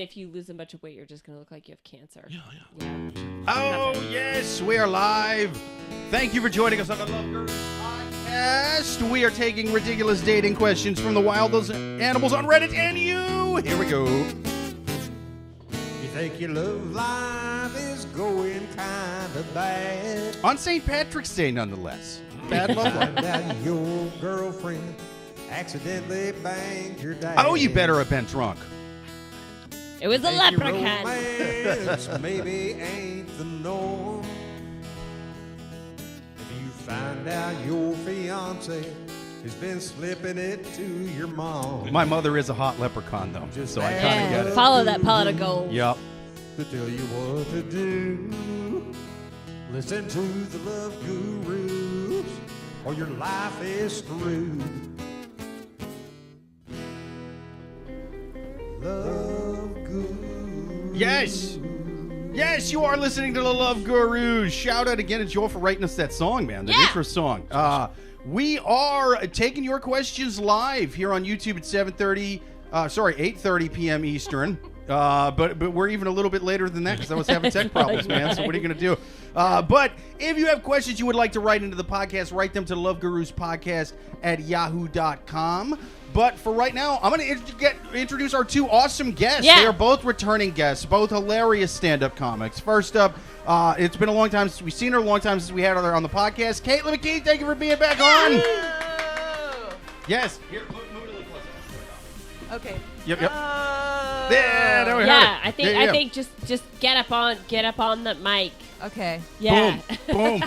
If you lose a bunch of weight, you're just going to look like you have cancer. Yeah. Oh, yes, we are live. Thank you for joining us on the Love Gurus podcast. We are taking ridiculous dating questions from the wildest animals on Reddit and you. Here we go. You think your love life is going kind of bad? On St. Patrick's Day, nonetheless. Bad love life. Find out your girlfriend accidentally banged your dad. Oh, you better have been drunk. It was a Think your leprechaun. romance maybe ain't the norm. If you find out your fiance has been slipping it to your mom. My mother is a hot leprechaun, though, Just so I kind of get it. Follow that pot of gold. Yep. To tell you what to do. Listen to the Love Gurus, or your life is screwed. Love Gurus. Yes, you are listening to the Love Gurus. Shout out again to Joel for writing us that song, man. The intro song. We are taking your questions live here on YouTube at 8:30 p.m. Eastern. But we're even a little bit later than that because I was having tech problems, man. So what are you going to do? But if you have questions you would like to write into the podcast, write them to loveguruspodcast at yahoo.com. But for right now, I'm going to introduce our two awesome guests. Yeah. They are both returning guests, both hilarious stand-up comics. First up, it's been a long time since we've seen her, a long time since we had her on the podcast. Caitlin McKee, thank you for being back on. Yes. Here, move it a little closer. Okay. Yep. Yeah, there we Yeah, go. I think just get up on the mic. Okay. Yeah. Boom.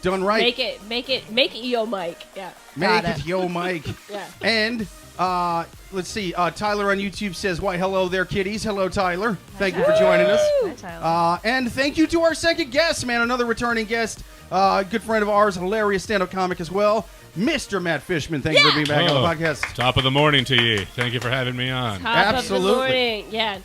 Done right. Make it yo mic. Yeah. Make Got it yo, Mike. Yeah. And let's see. Tyler on YouTube says, "Why, hello there, kiddies." Hello, Tyler. Thank you for joining us. Hi, Tyler. And thank you to our second guest, man. Another returning guest, good friend of ours, hilarious stand-up comic as well, Mr. Matt Fishman. Thank you for being back on the podcast. Top of the morning to you. Thank you for having me on. Top Absolutely. of the morning. Yeah.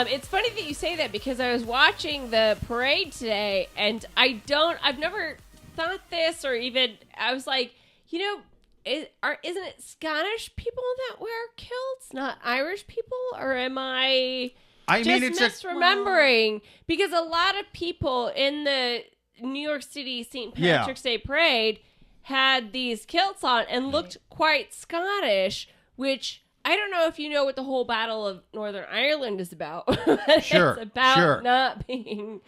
It's funny that you say that because I was watching the parade today, and I've never thought this, or even I was like, isn't it Scottish people that wear kilts, not Irish people, or am I mean, it's misremembering? Because a lot of people in the New York City St. Patrick's Day parade had these kilts on and looked quite Scottish, which I don't know if you know what the whole Battle of Northern Ireland is about. Sure, It's about sure. not being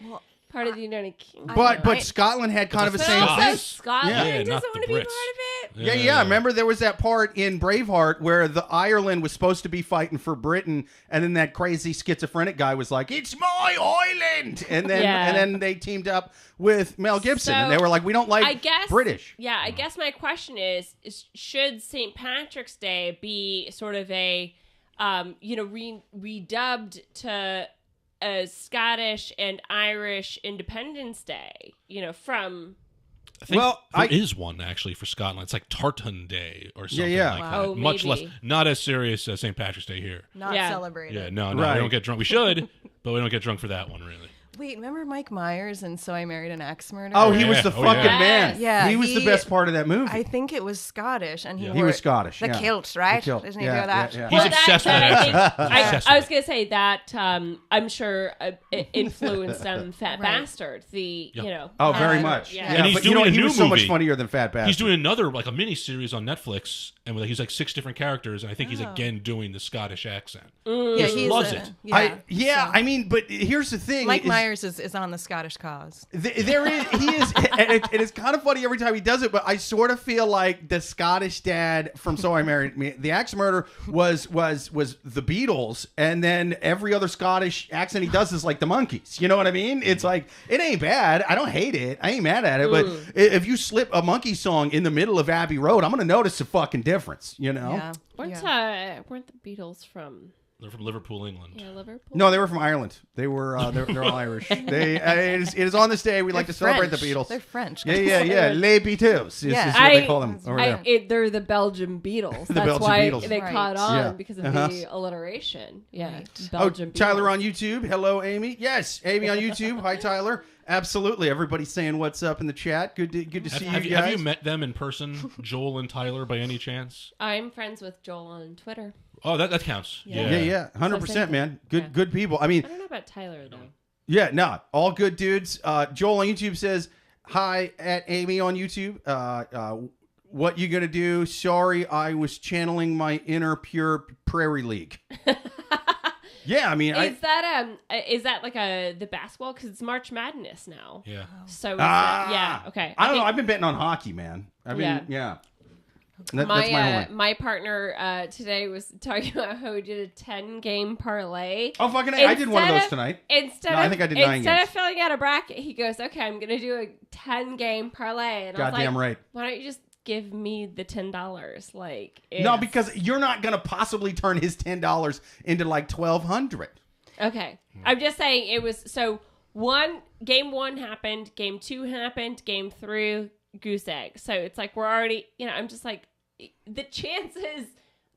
part of the United Kingdom. But Scotland had kind of a But same also thing. Scotland Yeah, doesn't not want to the be Brits. part of it. Yeah. Remember there was that part in Braveheart where the Ireland was supposed to be fighting for Britain, and then that crazy schizophrenic guy was like, "It's my island," and then they teamed up with Mel Gibson, and they were like, "We don't like British." Yeah, I guess my question is should St. Patrick's Day be sort of a, redubbed to a Scottish and Irish Independence Day, from... I think Well, there is one actually for Scotland. It's like Tartan Day or something like that. Oh, Much maybe. less, not as serious as St. Patrick's Day here. Not Yeah. celebrated. Yeah, no, Right. we don't get drunk. We should, but we don't get drunk for that one, really. Wait, remember Mike Myers and So I Married an Axe Murderer? Oh, he was the Oh, fucking yeah. man. Yeah, he was the best part of that movie. I think it was Scottish, and Yeah. He wore was Scottish. The yeah. kilt, right? The kilt. Isn't he Yeah, wear that? yeah. He's obsessed with I think, that accent. I was going to say that I'm sure it influenced Fat Right. Bastard. Oh, very much. Yeah. Yeah, And he's but doing a he new was so much movie. funnier than Fat Bastard. He's doing another, like a mini series on Netflix, and he's like 6 different characters, and I think he's again doing the Scottish accent. Yeah, He he's loves a- it. Yeah, I mean, but here's the thing. Mike is- Myers is on the Scottish cause. There is, he is, and it is kind of funny every time he does it. But I sort of feel like the Scottish dad from So I Married the Axe Murderer was the Beatles, and then every other Scottish accent he does is like the Monkees. You know what I mean? It's like it ain't bad. I don't hate it. I ain't mad at it. But if you slip a Monkey song in the middle of Abbey Road, I'm gonna notice a fucking difference. You know? Yeah. Weren't the Beatles from They're from Liverpool, England. Liverpool? No, they were from Ireland. They were they're all Irish. It is on this day we like to celebrate the Beatles. They're French. Yeah. Les Beatles is what they call them over there. They're the Belgian Beatles. The That's Belgian why Beatles. they Right. caught on Yeah. because of Uh-huh. the alliteration. Yeah, Right. Belgian Tyler Beatles. on YouTube. Hello, Amy. Yes, Amy on YouTube. Hi, Tyler. Absolutely. Everybody's saying what's up in the chat. Good to see Have you guys. you met them in person, Joel and Tyler, by any chance? I'm friends with Joel on Twitter. Oh, that counts. Yeah, 100%, man. Good people. I mean, I don't know about Tyler though. yeah, no, all good dudes. Joel on YouTube says, hi at Amy on YouTube. What you gonna do? Sorry, I was channeling my inner pure Prairie League. Yeah, I mean, is that like the basketball? Because it's March Madness now. Yeah. So yeah, okay. I don't know. I've been betting on hockey, man. That's my whole my partner today was talking about how we did a 10-game parlay. Oh, fucking A. I did one of those tonight. I think I did 9 games. Instead of filling out a bracket, he goes, okay, I'm going to do a 10-game parlay. And I was like, right. Why don't you just give me the $10? Like, no, because you're not going to possibly turn his $10 into like $1,200. Okay. I'm just saying it was, so game 1 happened, game 2 happened, game 3, goose egg. So it's like we're already, I'm just like, the chances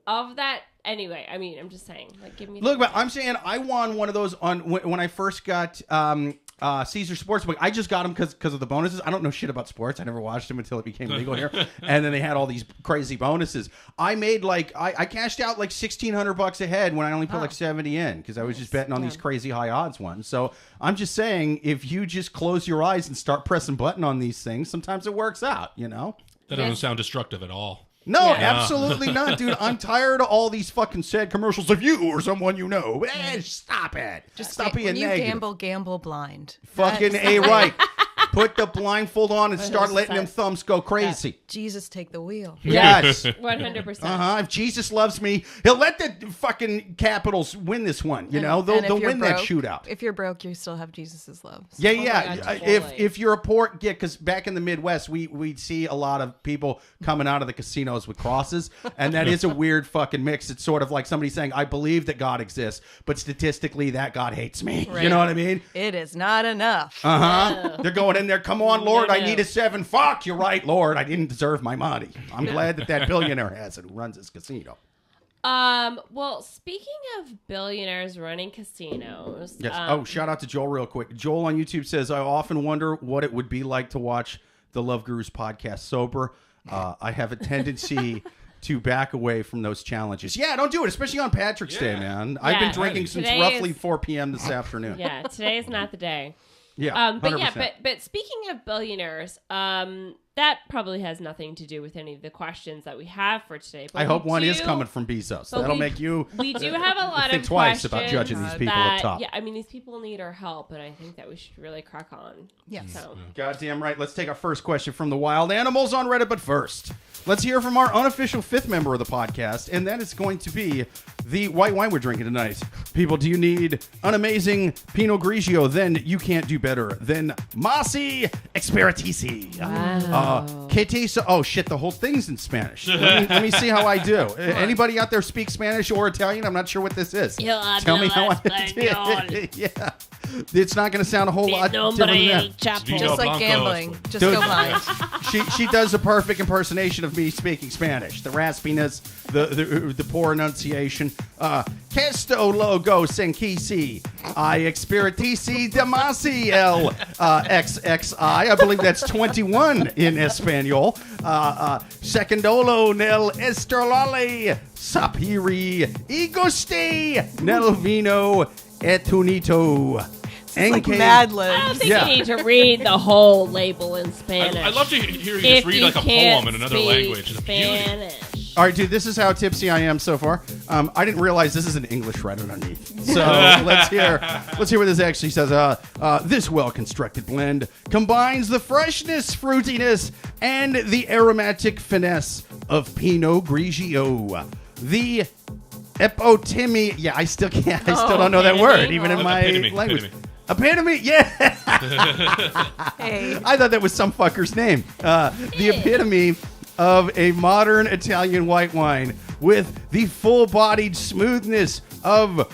of that anyway. I mean, I'm just saying, like, give me. Look, but I'm saying I won one of those on when I first got Caesar Sportsbook. I just got them because of the bonuses. I don't know shit about sports. I never watched them until it became legal here, and then they had all these crazy bonuses. I made I cashed out like $1,600 ahead when I only put like 70 in because I was just betting on these crazy high odds ones. So I'm just saying, if you just close your eyes and start pressing button on these things, sometimes it works out. That doesn't sound destructive at all. No, absolutely not, dude. I'm tired of all these fucking sad commercials of you or someone you know. Stop it. Just stop being negative. You gamble blind. Fucking A right. Put the blindfold on and start letting them thumbs go crazy. Jesus, take the wheel. Yes. 100%. If Jesus loves me, he'll let the fucking Capitals win this one. They'll win that shootout. If you're broke, you still have Jesus's love. So. Yeah. God, if you're a poor, because back in the Midwest, we'd see a lot of people coming out of the casinos with crosses, and that is a weird fucking mix. It's sort of like somebody saying, I believe that God exists, but statistically that God hates me. Right. You know what I mean? It is not enough. They're going in there, come on, Lord, I need a 7. Fuck, you're right, Lord, I didn't deserve my money. I'm glad that billionaire has it who runs his casino. Well, speaking of billionaires running casinos. Yes. Shout out to Joel real quick. Joel on YouTube says, I often wonder what it would be like to watch the Love Gurus podcast sober. I have a tendency to back away from those challenges. Yeah, don't do it, especially on Patrick's Day, man. I've been drinking since roughly 4 p.m. this afternoon. Yeah, today is not the day. Yeah, 100%. But speaking of billionaires, that probably has nothing to do with any of the questions that we have for today. But I hope one is coming from Bezos. That'll make you. We do have a lot think of twice about judging these people up top. Yeah, I mean, these people need our help, and I think that we should really crack on. Yes. So. Goddamn right. Let's take our first question from the wild animals on Reddit. But first, let's hear from our unofficial 5th member of the podcast, and that is going to be the white wine we're drinking tonight. People, do you need an amazing Pinot Grigio? Then you can't do better than Masi Expertisi. Wow. Ketesa. Oh shit! The whole thing's in Spanish. Let me see how I do. Anybody out there speak Spanish or Italian? I'm not sure what this is. Tell me how I did. Yeah, it's not going to sound a whole lot different than that. Just like gambling. Just go blind. She does a perfect impersonation of me speaking Spanish. The raspiness, the poor enunciation. Questo logo senquisi. I experitisi demasi el XXI. I believe that's 21 in Espanol. Secondolo nel esterlale sapiri igoste nel vino etunito. It's like Mad Libs. I don't think you need to read the whole label in Spanish. I'd love to hear you just read like a poem in another language. Spanish. All right, dude, this is how tipsy I am so far. I didn't realize this is an English right underneath. So let's hear what this actually says. This well-constructed blend combines the freshness, fruitiness, and the aromatic finesse of Pinot Grigio. The epitome. Yeah, I still can't. I still don't know that word, even in my language. Epitome, yeah. Hey. I thought that was some fucker's name. The epitome of a modern Italian white wine with the full-bodied smoothness of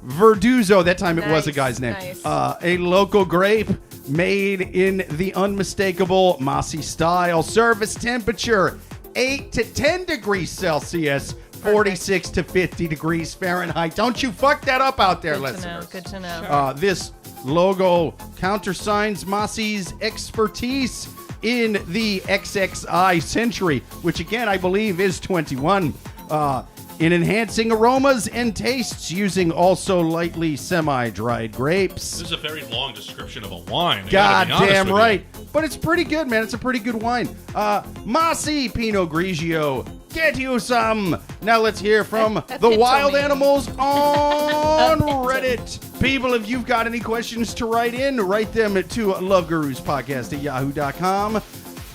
Verduzzo. That time it was a guy's name. Nice. A local grape made in the unmistakable Masi style. Service temperature 8 to 10 degrees Celsius. 46 to 50 degrees Fahrenheit. Don't you fuck that up out there, listeners. Good to know. This logo countersigns Masi's expertise in the XXI century, which again I believe is 21. in enhancing aromas and tastes using also lightly semi-dried grapes. This is a very long description of a wine. God damn right. But it's pretty good, man. It's a pretty good wine. Masi Pinot Grigio. Get you some. Now let's hear from the wild animals on Reddit. People, if you've got any questions to write in, write them to loveguruspodcast@yahoo.com.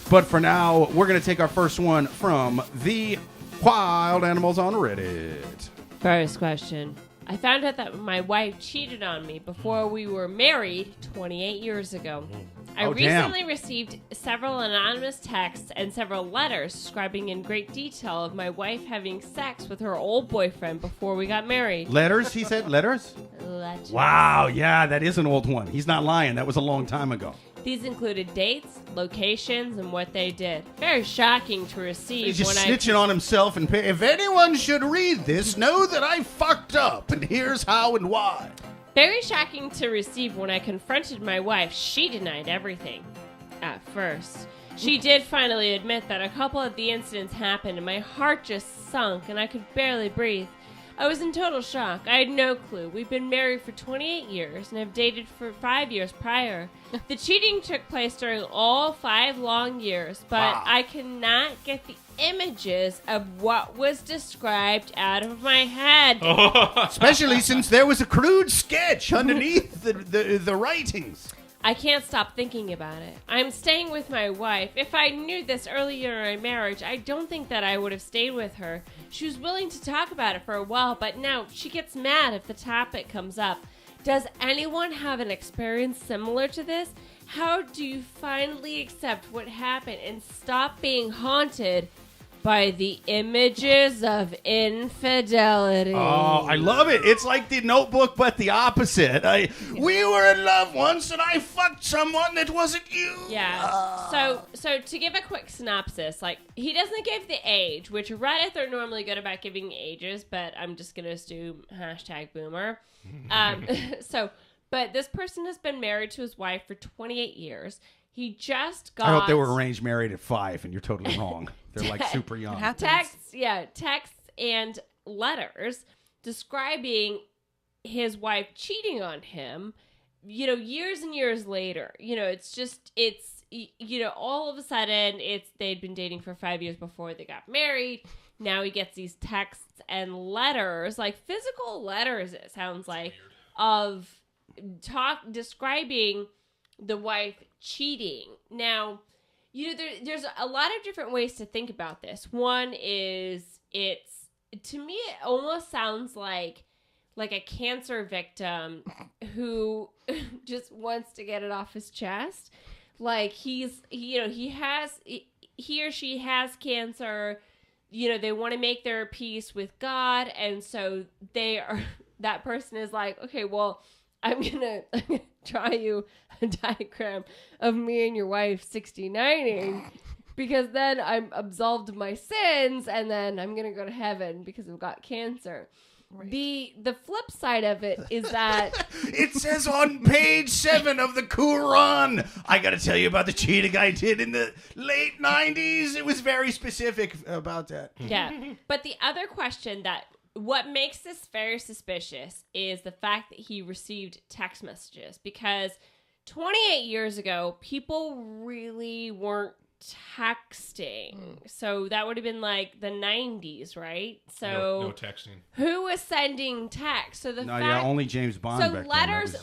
But for now, we're going to take our first one from the wild animals on Reddit. First question. I found out that my wife cheated on me before we were married 28 years ago. I recently received several anonymous texts and several letters describing in great detail of my wife having sex with her old boyfriend before we got married. Letters, he said? Letters? Letters. Wow, yeah, that is an old one. He's not lying. That was a long time ago. These included dates, locations, and what they did. Very shocking to receive. He's just snitching on himself. And if anyone should read this, know that I fucked up, and here's how and why. Very shocking to receive when I confronted my wife. She denied everything at first. She did finally admit that a couple of the incidents happened, and my heart just sunk, and I could barely breathe. I was in total shock. I had no clue. We've been married for 28 years and have dated for 5 years prior. The cheating took place during all 5 long years, but I cannot get the images of what was described out of my head. Especially since there was a crude sketch underneath the writings. I can't stop thinking about it. I'm staying with my wife. If I knew this earlier in our marriage, I don't think that I would have stayed with her. She was willing to talk about it for a while, but now she gets mad if the topic comes up. Does anyone have an experience similar to this? How do you finally accept what happened and stop being haunted by the images of infidelity? Oh, I love it. It's like The Notebook, but the opposite. We were in love once, and I fucked someone that wasn't you. Yeah. So to give a quick synopsis, like, he doesn't give the age, which Reddit, they're normally good about giving ages, but I'm just going to assume #boomer. But this person has been married to his wife for 28 years. He just got... I hope they were arranged married at 5, and you're totally wrong. They're like super young. Texts and letters describing his wife cheating on him, years and years later. All of a sudden, they'd been dating for 5 years before they got married. Now he gets these texts and letters, like physical letters, it sounds like, of describing the wife cheating. Now, there's a lot of different ways to think about this. One is, to me, it almost sounds like a cancer victim who just wants to get it off his chest. Like he or she has cancer. They want to make their peace with God, and so that person is like, okay, well, I'm gonna draw you a diagram of me and your wife 69ing, because then I'm absolved of my sins, and then I'm gonna go to heaven because I've got cancer. Right. The flip side of it is that it says on page 7 of the Quran. I got to tell you about the cheating I did in the late 90s. It was very specific about that. Yeah, but the other question what makes this very suspicious is the fact that he received text messages, because 28 years ago, people really weren't texting. So that would have been like the 90s, right? So no texting. Who was sending text? So only James Bond. So back letters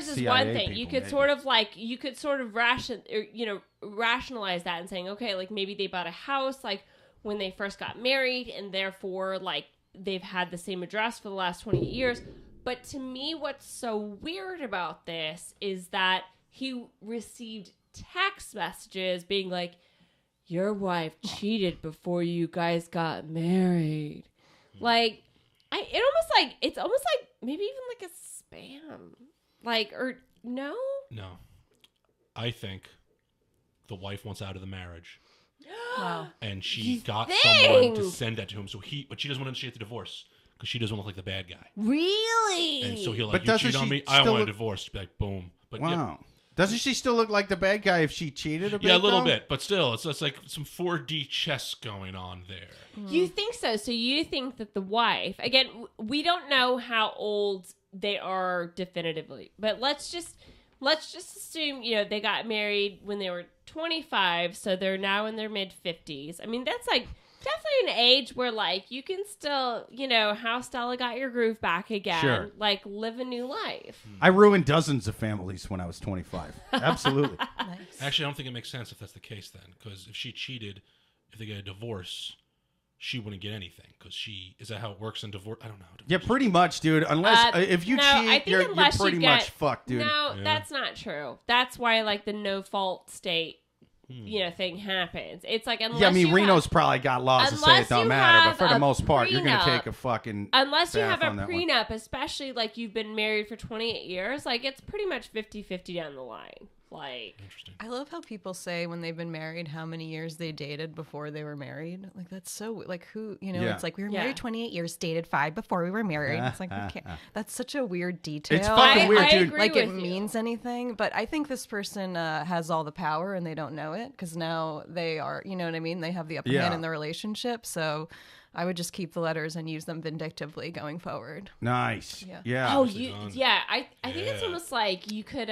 is CIA one thing. You could maybe. sort of rationalize that and saying, okay, like maybe they bought a house like when they first got married, and therefore like they've had the same address for the last 28 years. But to me, what's so weird about this is that he received text messages being like, your wife cheated before you guys got married. Like, it's almost like maybe even like a spam. Like, or no? No. I think the wife wants out of the marriage. Wow. And she got someone to send that to him, but she doesn't want to initiate the divorce because she doesn't look like the bad guy. Really? And so he'll like, you cheat on me, I want a divorce. Be like, boom. But wow. Doesn't she still look like the bad guy if she cheated a bit? Yeah, a little though? bit, but still, it's like some 4D chess going on there. You think so? So you think that the wife, again, we don't know how old they are definitively, but let's just assume, they got married when they were 25, so they're now in their mid-50s. I mean, that's like definitely an age where like you can still, how Stella got your groove back again, Sure. like live a new life. I ruined dozens of families when I was 25. Absolutely. Nice. Actually, I don't think it makes sense if that's the case then, because if she cheated, if they get a divorce, she wouldn't get anything, because is that how it works in divorce? I don't know. Yeah, pretty much, dude. Unless if you no, I cheat, think you're unless pretty you get, much fucked, dude. No, Yeah. that's not true. That's why like the no fault state, thing happens. It's like unless Yeah, I mean, you Reno's have, probably got laws to say unless it don't you matter, but have for the a most part, you're going to prenup- take a fucking unless you have bath a on that one. prenup, especially like you've been married for 28 years, like it's pretty much 50-50 down the line. Like, Interesting. I love how people say when they've been married how many years they dated before they were married. Like that's so like who Yeah. It's like we were Yeah. married 28 years, dated 5 before we were married. It's like okay, that's such a weird detail. It's fucking weird, I dude. agree Like it with you. means anything, but I think this person has all the power and they don't know it because now they are, you know what I mean? They have the upper Yeah. hand in the relationship. So I would just keep the letters and use them vindictively going forward. Nice. Yeah. Yeah. oh, done. I think it's Yeah. almost like you could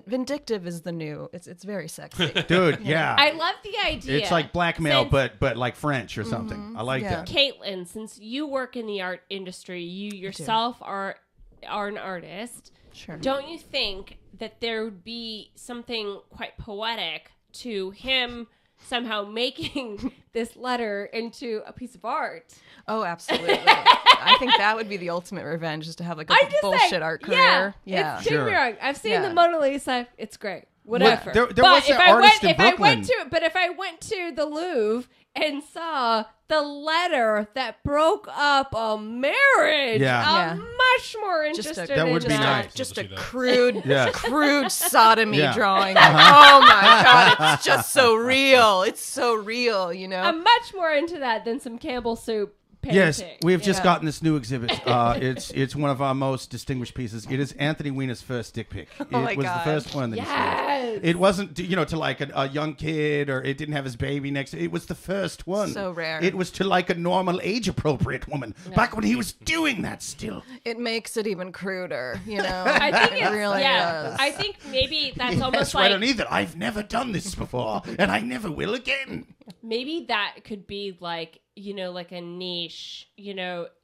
Vindictive is the new. It's very sexy. Dude, yeah. I love the idea. It's like blackmail, Since- but like French or something. I like Yeah. that. Caitlin, since you work in the art industry, you yourself are an artist. Sure. Don't you think that there would be something quite poetic to him somehow making this letter into a piece of art? Oh, absolutely. I think that would be the ultimate revenge, is to have like a I'm just bullshit saying, art career. Yeah. Don't get me Sure. wrong. I've seen Yeah. the Mona Lisa. It's great. Whatever. There but was that artist in Brooklyn. If I went to the Louvre and saw the letter that broke up a marriage, Yeah. I'm Yeah. much more Just a- interested That in would be that. nice. Just To a see that. crude, Yeah. crude sodomy Yeah. drawing. Oh my god, it's just so real. It's so real, you know. I'm much more into that than some Campbell soup painting. Yes, we've just Yeah. gotten this new exhibit. It's one of our most distinguished pieces. It is Anthony Weiner's first dick pic. It Oh my was God. the first one that he Yes. showed. It wasn't, to like a young kid, or it didn't have his baby next to it. It was the first one. So rare. It was to like a normal age-appropriate woman. Back when he was doing that still. It makes it even cruder, you know. I think it it's, really yeah. does. I think maybe that's Yes, almost right like underneath it. I've never done this before, and I never will again. maybe that could be like, like a niche,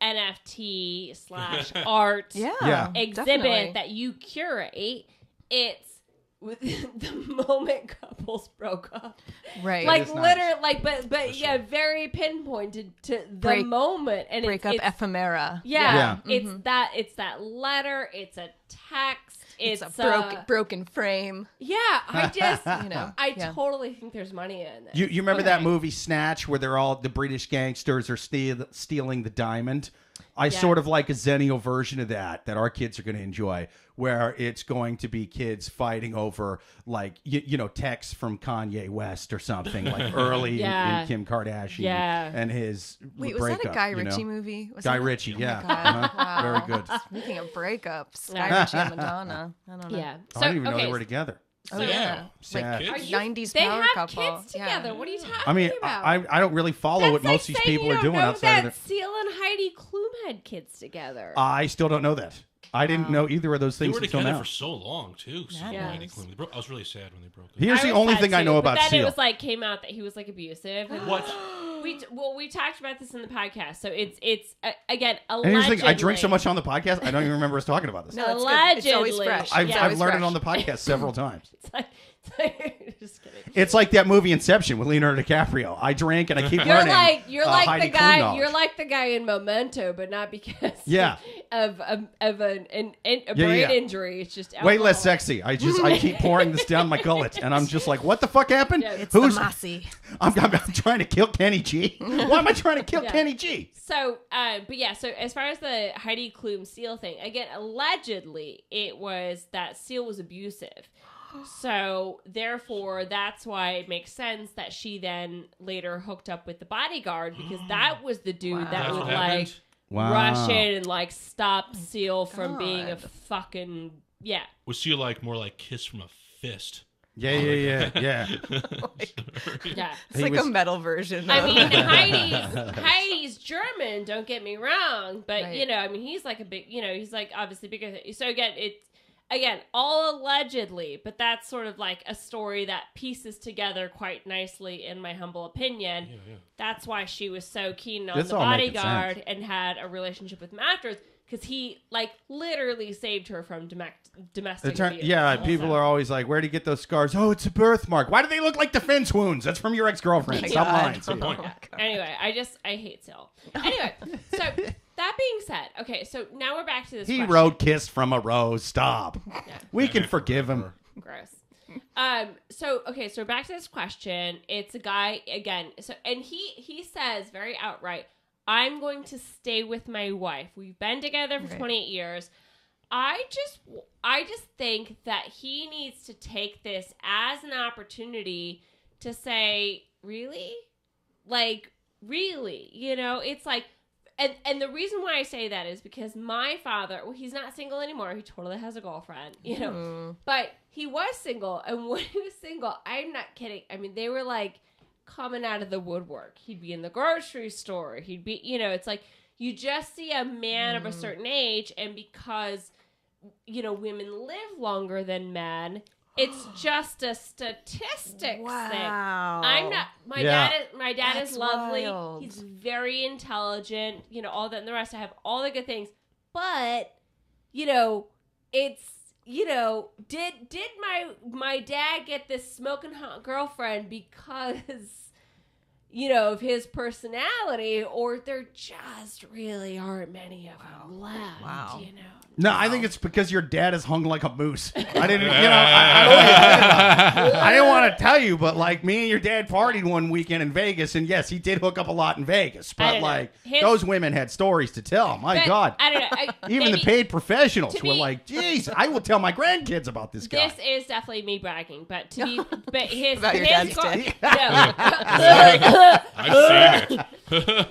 NFT / art Yeah. exhibit definitely. that you curate. It's with the moment couples broke up. Right. Like is nice. literally, but yeah, very pinpointed to the Break- moment. And break up it's ephemera. yeah, Yeah. it's that letter, it's a text, It's a broken frame. Yeah, I just, I yeah. totally think there's money in it. You remember that movie Snatch, where they're all the British gangsters are stealing the diamond? I sort of like a Zennial version of that our kids are going to enjoy, where it's going to be kids fighting over like texts from Kanye West or something like early in Kim Kardashian Yeah. and his Wait, was breakup. that a Guy Ritchie movie? Was Guy that- Ritchie, Oh yeah. my God. Uh-huh. Wow. Very good. Speaking of breakups, Guy Yeah. Ritchie and Madonna. I don't know. Yeah. I didn't even know they were together. Oh, So- yeah. Sad. Like Kids? 90s They power have couple. kids together. Yeah. What are you talking I mean, about? I don't really follow That's what like most of these saying people you are don't doing know outside of that their... Seal and Heidi Klum had kids together. I still don't know that. I didn't know either of those They things were until together now. for so long too. So Yeah. Heidi Klum. They broke- I was really sad when they broke up. Here's I the was only sad thing I too, know but about then Seal. it was like came out that he was like abusive. And What? we talked about this in the podcast. So it's again And allegedly. here's the thing, I drink so much on the podcast, I don't even remember us talking about this. No, it's good. It's always Allegedly. fresh. I've, It's I've always learned fresh. it on the podcast several times. Just kidding. It's like that movie Inception with Leonardo DiCaprio. I drink and I keep You're learning. like Heidi the Klum guy. knowledge. You're like the guy in Memento, but not because Yeah. of a brain yeah. injury. It's just way less alcohol. sexy. I keep pouring this down my gullet, and I'm just like, what the fuck happened? Yeah. It's Who's? the Mossy. I'm trying to kill Kenny G. Why am I trying to kill Yeah. Kenny G? So, but yeah, so as far as the Heidi Klum Seal thing, again, allegedly it was that Seal was abusive. So, therefore, that's why it makes sense that she then later hooked up with the bodyguard, because that was the dude that That's would what happened? Wow. rush in and stop Seal from being a God. fucking, yeah. Was she like more like Kiss from a fist. Yeah. Yeah. It's like a metal version. I mean, Heidi's German, don't get me wrong, but Right. you know, I mean, he's like a big, you know, he's like obviously bigger. So again, all allegedly, but that's sort of like a story that pieces together quite nicely, in my humble opinion. Yeah. That's why she was so keen on That's the all making bodyguard sense. and had a relationship with him afterwards, because he like literally saved her from domestic abuse. Yeah, people are always like, "Where do you get those scars?" Oh, it's a birthmark. Why do they look like defense wounds? That's from your ex-girlfriend. Oh my Stop God. lying. Good point. Anyway, I hate Sil. Anyway, so that being said, okay, so now we're back to this. He question. wrote "Kiss from a Rose." Stop. Yeah. We can forgive him. Gross. So back to this question. It's a guy again. So, and he says very outright, "I'm going to stay with my wife. We've been together for 28 years. I just think that he needs to take this as an opportunity to say, really? Like, really? You know, it's like, and the reason why I say that is because my father, well, he's not single anymore. He totally has a girlfriend, you know, but he was single. And when he was single, I'm not kidding. I mean, they were like coming out of the woodwork. He'd be in the grocery store. He'd be, you know, it's like, you just see a man of a certain age, and because, you know, women live longer than men, it's just a statistics thing. I'm not. My dad is lovely. Wild. He's very intelligent. You know, all that and the rest. I have all the good things, but you know, it's, you know, did my dad get this smoking hot girlfriend because, you know, of his personality, or there just really aren't many of them left? Wow. You know. No, I think it's because your dad is hung like a moose. I didn't, you know, I didn't want to tell you, but like me and your dad partied one weekend in Vegas, and yes, he did hook up a lot in Vegas, I but don't know. like His- those women had stories to tell. My But God, I don't know. even the maybe- paid professionals to were me- like, "Geez, I will tell my grandkids about this guy." This is definitely me bragging, but to be, but his About your his dad's dick. No, I've seen it.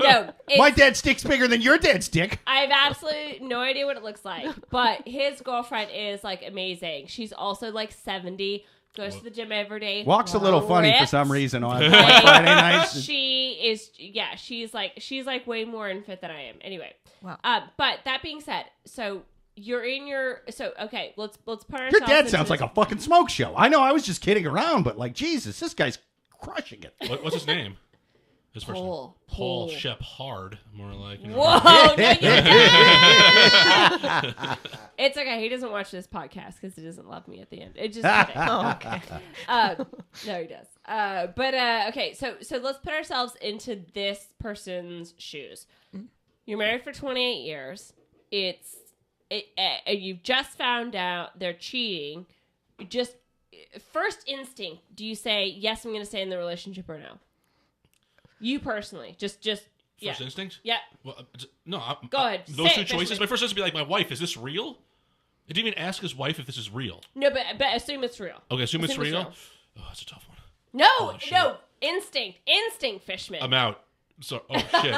no. My It's, dad's dick's bigger than your dad's dick. I have absolutely no idea what it looks like, but his girlfriend is like amazing. She's also like 70, goes to the gym every day. Walks a little funny for ripped. some reason on Like, Friday nights. She is, yeah, she's like way more in fit than I am. Anyway, Wow. But that being said, so you're in your, so okay, let's put ourselves. Your dad into sounds this- like a fucking smoke show. I know, I was just kidding around, but like, Jesus, this guy's crushing it. What's his name? His first name? Paul. Paul Shep Hard. More like. You know, Whoa! No, it's okay. He doesn't watch this podcast because he doesn't love me at the end. It just kidding. Oh, okay. No, he does. But okay, so let's put ourselves into this person's shoes. You're married for 28 years. You've just found out they're cheating. Just first instinct, do you say yes? I'm going to stay in the relationship, or no? You personally, just yeah. First instinct? Yeah. Well, no. Go ahead. Those Say two it, choices. Fishman. My first instinct would be like, my wife, is this real? I didn't even ask his wife if this is real. No, but assume it's real. Okay, assume it's Assume it's real. real. Oh, that's a tough one. No, Oh, shit. no, instinct, Fishman. I'm out. So, oh shit.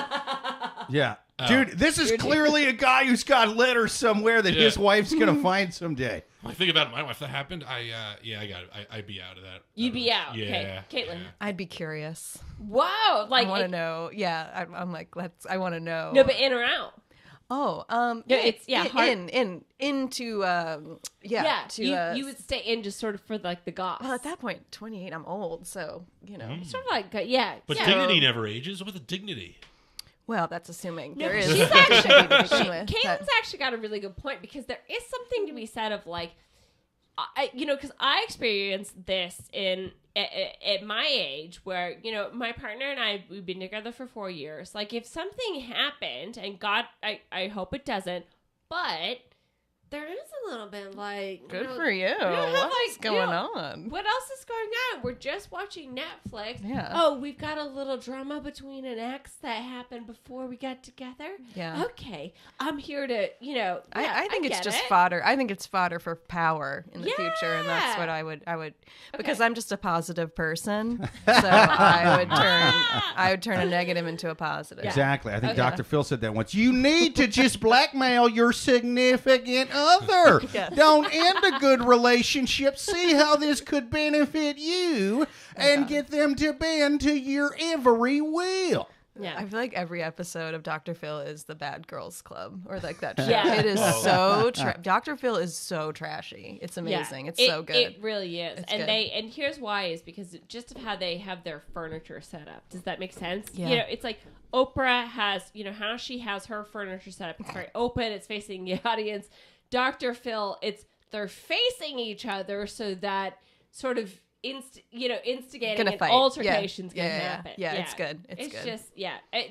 Yeah. Oh. Dude, this is clearly a guy who's got letters somewhere that Yeah. his wife's going to find someday. When I think about my wife, if that happened, I got it. I'd be out of that. You'd be out. Yeah. Okay, Caitlin. yeah. I'd be curious. Wow, like I want to know. Yeah, I'm like, I want to know. No, but in or out. Oh, No, it's hard. into Yeah, to you would stay in just sort of for like the goss. Well, at that point, 28, I'm old, so you know. sort of like yeah. But yeah. dignity never ages. What about the dignity? Well, that's assuming No, there but is. she's actually dignity to begin with, Caitlin's but- actually got a really good point, because there is something to be said of like, because I experienced this at my age, where my partner and we've been together for 4 years. Like, if something happened, and God, I hope it doesn't, but there is a little bit like Good for you. don't have, What's like, going on? what else is going on? We're just watching Netflix. Yeah. Oh, we've got a little drama between an ex that happened before we got together. Yeah. Okay. I'm here to, I think it's get just it. fodder. I think it's fodder for power in the future, and that's Yeah. what I would because Okay. I'm just a positive person, so I would turn a negative into a positive. Yeah. Exactly. I think Okay. Dr. Phil said that once. You need to just blackmail your significant other. Yes. Don't end a good relationship. See how this could benefit you and get them to bend to your every will. Yeah. I feel like every episode of Dr. Phil is the Bad Girls Club or like that show. Yeah. It is so Dr. Phil is so trashy. It's amazing. Yeah. It's so good. It really is. It's and good. and here's why is because just of how they have their furniture set up. Does that make sense? Yeah. You know, it's like Oprah has, you know, how she has her furniture set up. It's very open. It's facing the audience. Dr. Phil, they're facing each other so that sort of instigating Gonna and fight. altercations Yeah. can Yeah. happen. Yeah, it's good. It's good. just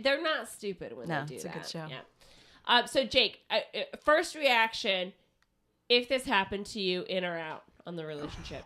they're not stupid when No, they do it's a that. good show. Yeah. So Jake, first reaction if this happened to you, in or out on the relationship?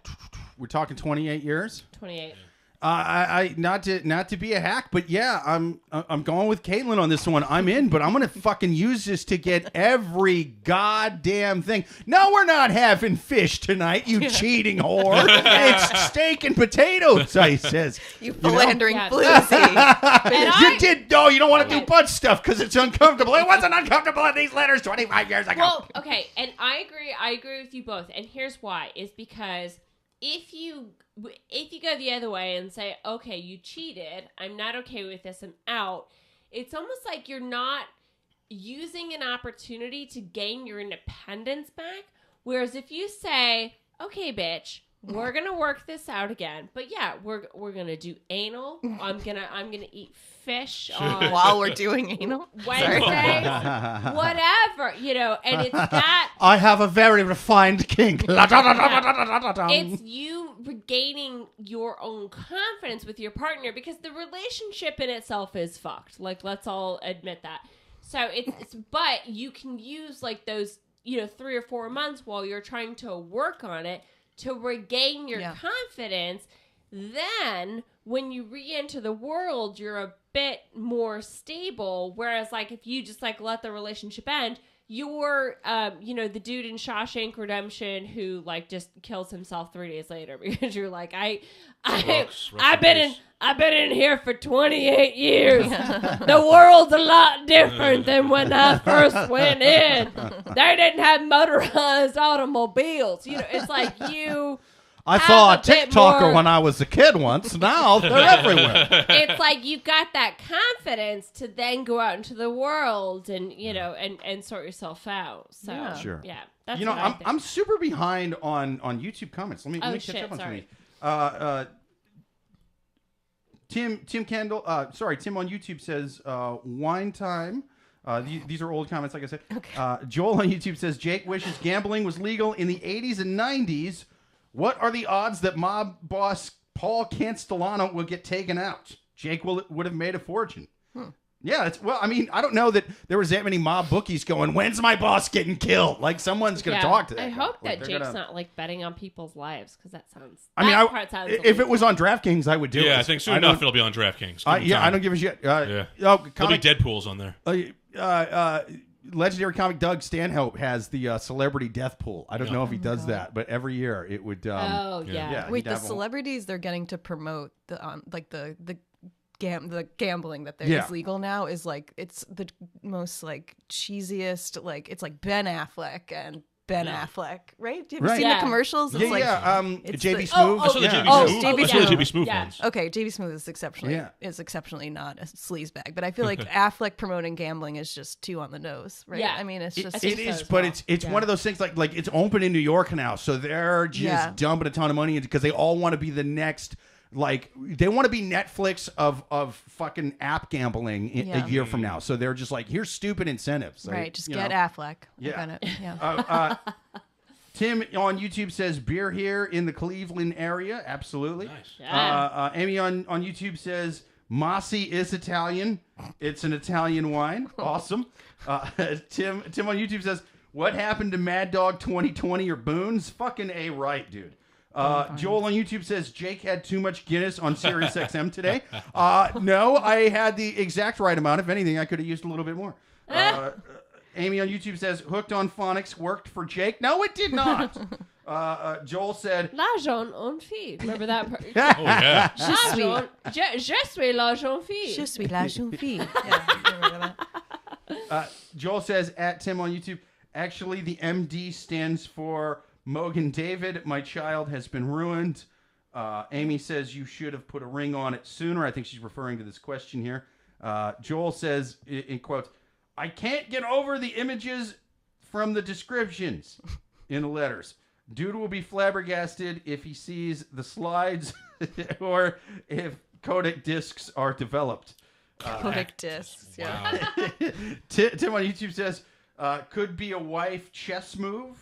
We're talking 28 years. 28. I not to be a hack, but yeah, I'm going with Caitlin on this one. I'm in, but I'm gonna fucking use this to get every goddamn thing. No, we're not having fish tonight, you cheating whore. It's steak and potatoes, I says. You philandering Yeah. floozy. You did. No, you don't want to do butt stuff because it's uncomfortable. It wasn't uncomfortable in these letters 25 years ago. Well, okay, and I agree with you both, and here's why: is because if you go the other way and say, okay, you cheated, I'm not okay with this, I'm out, it's almost like you're not using an opportunity to gain your independence back. Whereas if you say, okay, bitch, we're gonna work this out again, but yeah, we're gonna do anal. I'm gonna eat fish on While we're doing anal. Wednesdays, whatever, you know, and it's that. I have a very refined kink. It's you regaining your own confidence with your partner because the relationship in itself is fucked. Like, let's all admit that. So it's but you can use like those, 3 or 4 months while you're trying to work on it to regain your confidence. Then when you re-enter the world, you're a bit more stable. Whereas like if you just like let the relationship end, you're, the dude in Shawshank Redemption who like just kills himself 3 days later because you're like, I've been in here for 28 years. The world's a lot different than when I first went in. They didn't have motorized automobiles. It's like you. I saw a have a bit TikToker more- when I was a kid once. Now they're everywhere. It's like you've got that confidence to then go out into the world and and sort yourself out. So Yeah. Sure. yeah, that's You know, what I think. I'm super behind on YouTube comments. Let me catch shit, up on sorry. something. Tim Kendall, Tim on YouTube says wine time. These are old comments, like I said. Okay. Joel on YouTube says Jake wishes gambling was legal in the 80s and 90s. What are the odds that mob boss Paul Castellano will get taken out? Jake would have made a fortune. Yeah, I don't know that there was that many mob bookies going, when's my boss getting killed? Like, someone's going to talk to that I guy. hope Like, that they're Jake's gonna- not like betting on people's lives because that sounds. if it was on DraftKings, I would do it. Yeah, I think soon enough it'll be on DraftKings. I don't give a shit. Yeah. Oh, There'll be Deadpool's on there. Legendary comic Doug Stanhope has the celebrity death pool. I don't know if he does that, but every year it would. yeah. yeah. Wait, he'd the have a- celebrities they're getting to promote the gambling that Yeah. is legal now is like it's the most like cheesiest it's like Ben Affleck and Ben Affleck, right? Have you Right. seen Yeah. the commercials? It's JB the- Smooth. I saw the Yeah. JB Oh, Smooth. JB I saw the Smooth. JB Smooth Yeah. ones. Okay, JB Smooth is exceptionally not a sleazebag, but I feel like Affleck promoting gambling is just too on the nose, right? Yeah. I mean, it's just think It so is, as but well. it's one of those things like it's open in New York now, so they're just dumping a ton of money because they all want to be the next. Like, they want to be Netflix of fucking app gambling a year from now. So they're just like, here's stupid incentives. Like, right. Just you get know. Affleck. Yeah. We're gonna- Tim on YouTube says beer here in the Cleveland area. Absolutely. Nice. Yeah. Amy on YouTube says Mossy is Italian. It's an Italian wine. Awesome. Tim on YouTube says, what happened to Mad Dog 2020 or Boons? Fucking A right, dude. Joel on YouTube says Jake had too much Guinness on Sirius XM today. No, I had the exact right amount. If anything, I could have used a little bit more. Amy on YouTube says hooked on phonics worked for Jake. No, it did not. Joel said La jeune en fille. Remember that part? Oh, yeah. La jeune, je suis la jeune fille. Je suis la jeune fille. Yeah, remember that? Joel says at Tim on YouTube Actually, the MD stands for Mogan David. My child has been ruined. Amy says you should have put a ring on it sooner. I think she's referring to this question here. Joel says, in quotes, I can't get over the images from the descriptions in the letters. Dude will be flabbergasted if he sees the slides or if codec discs are developed. Codec discs, yeah. Wow. Tim on YouTube says, could be a wife chess move.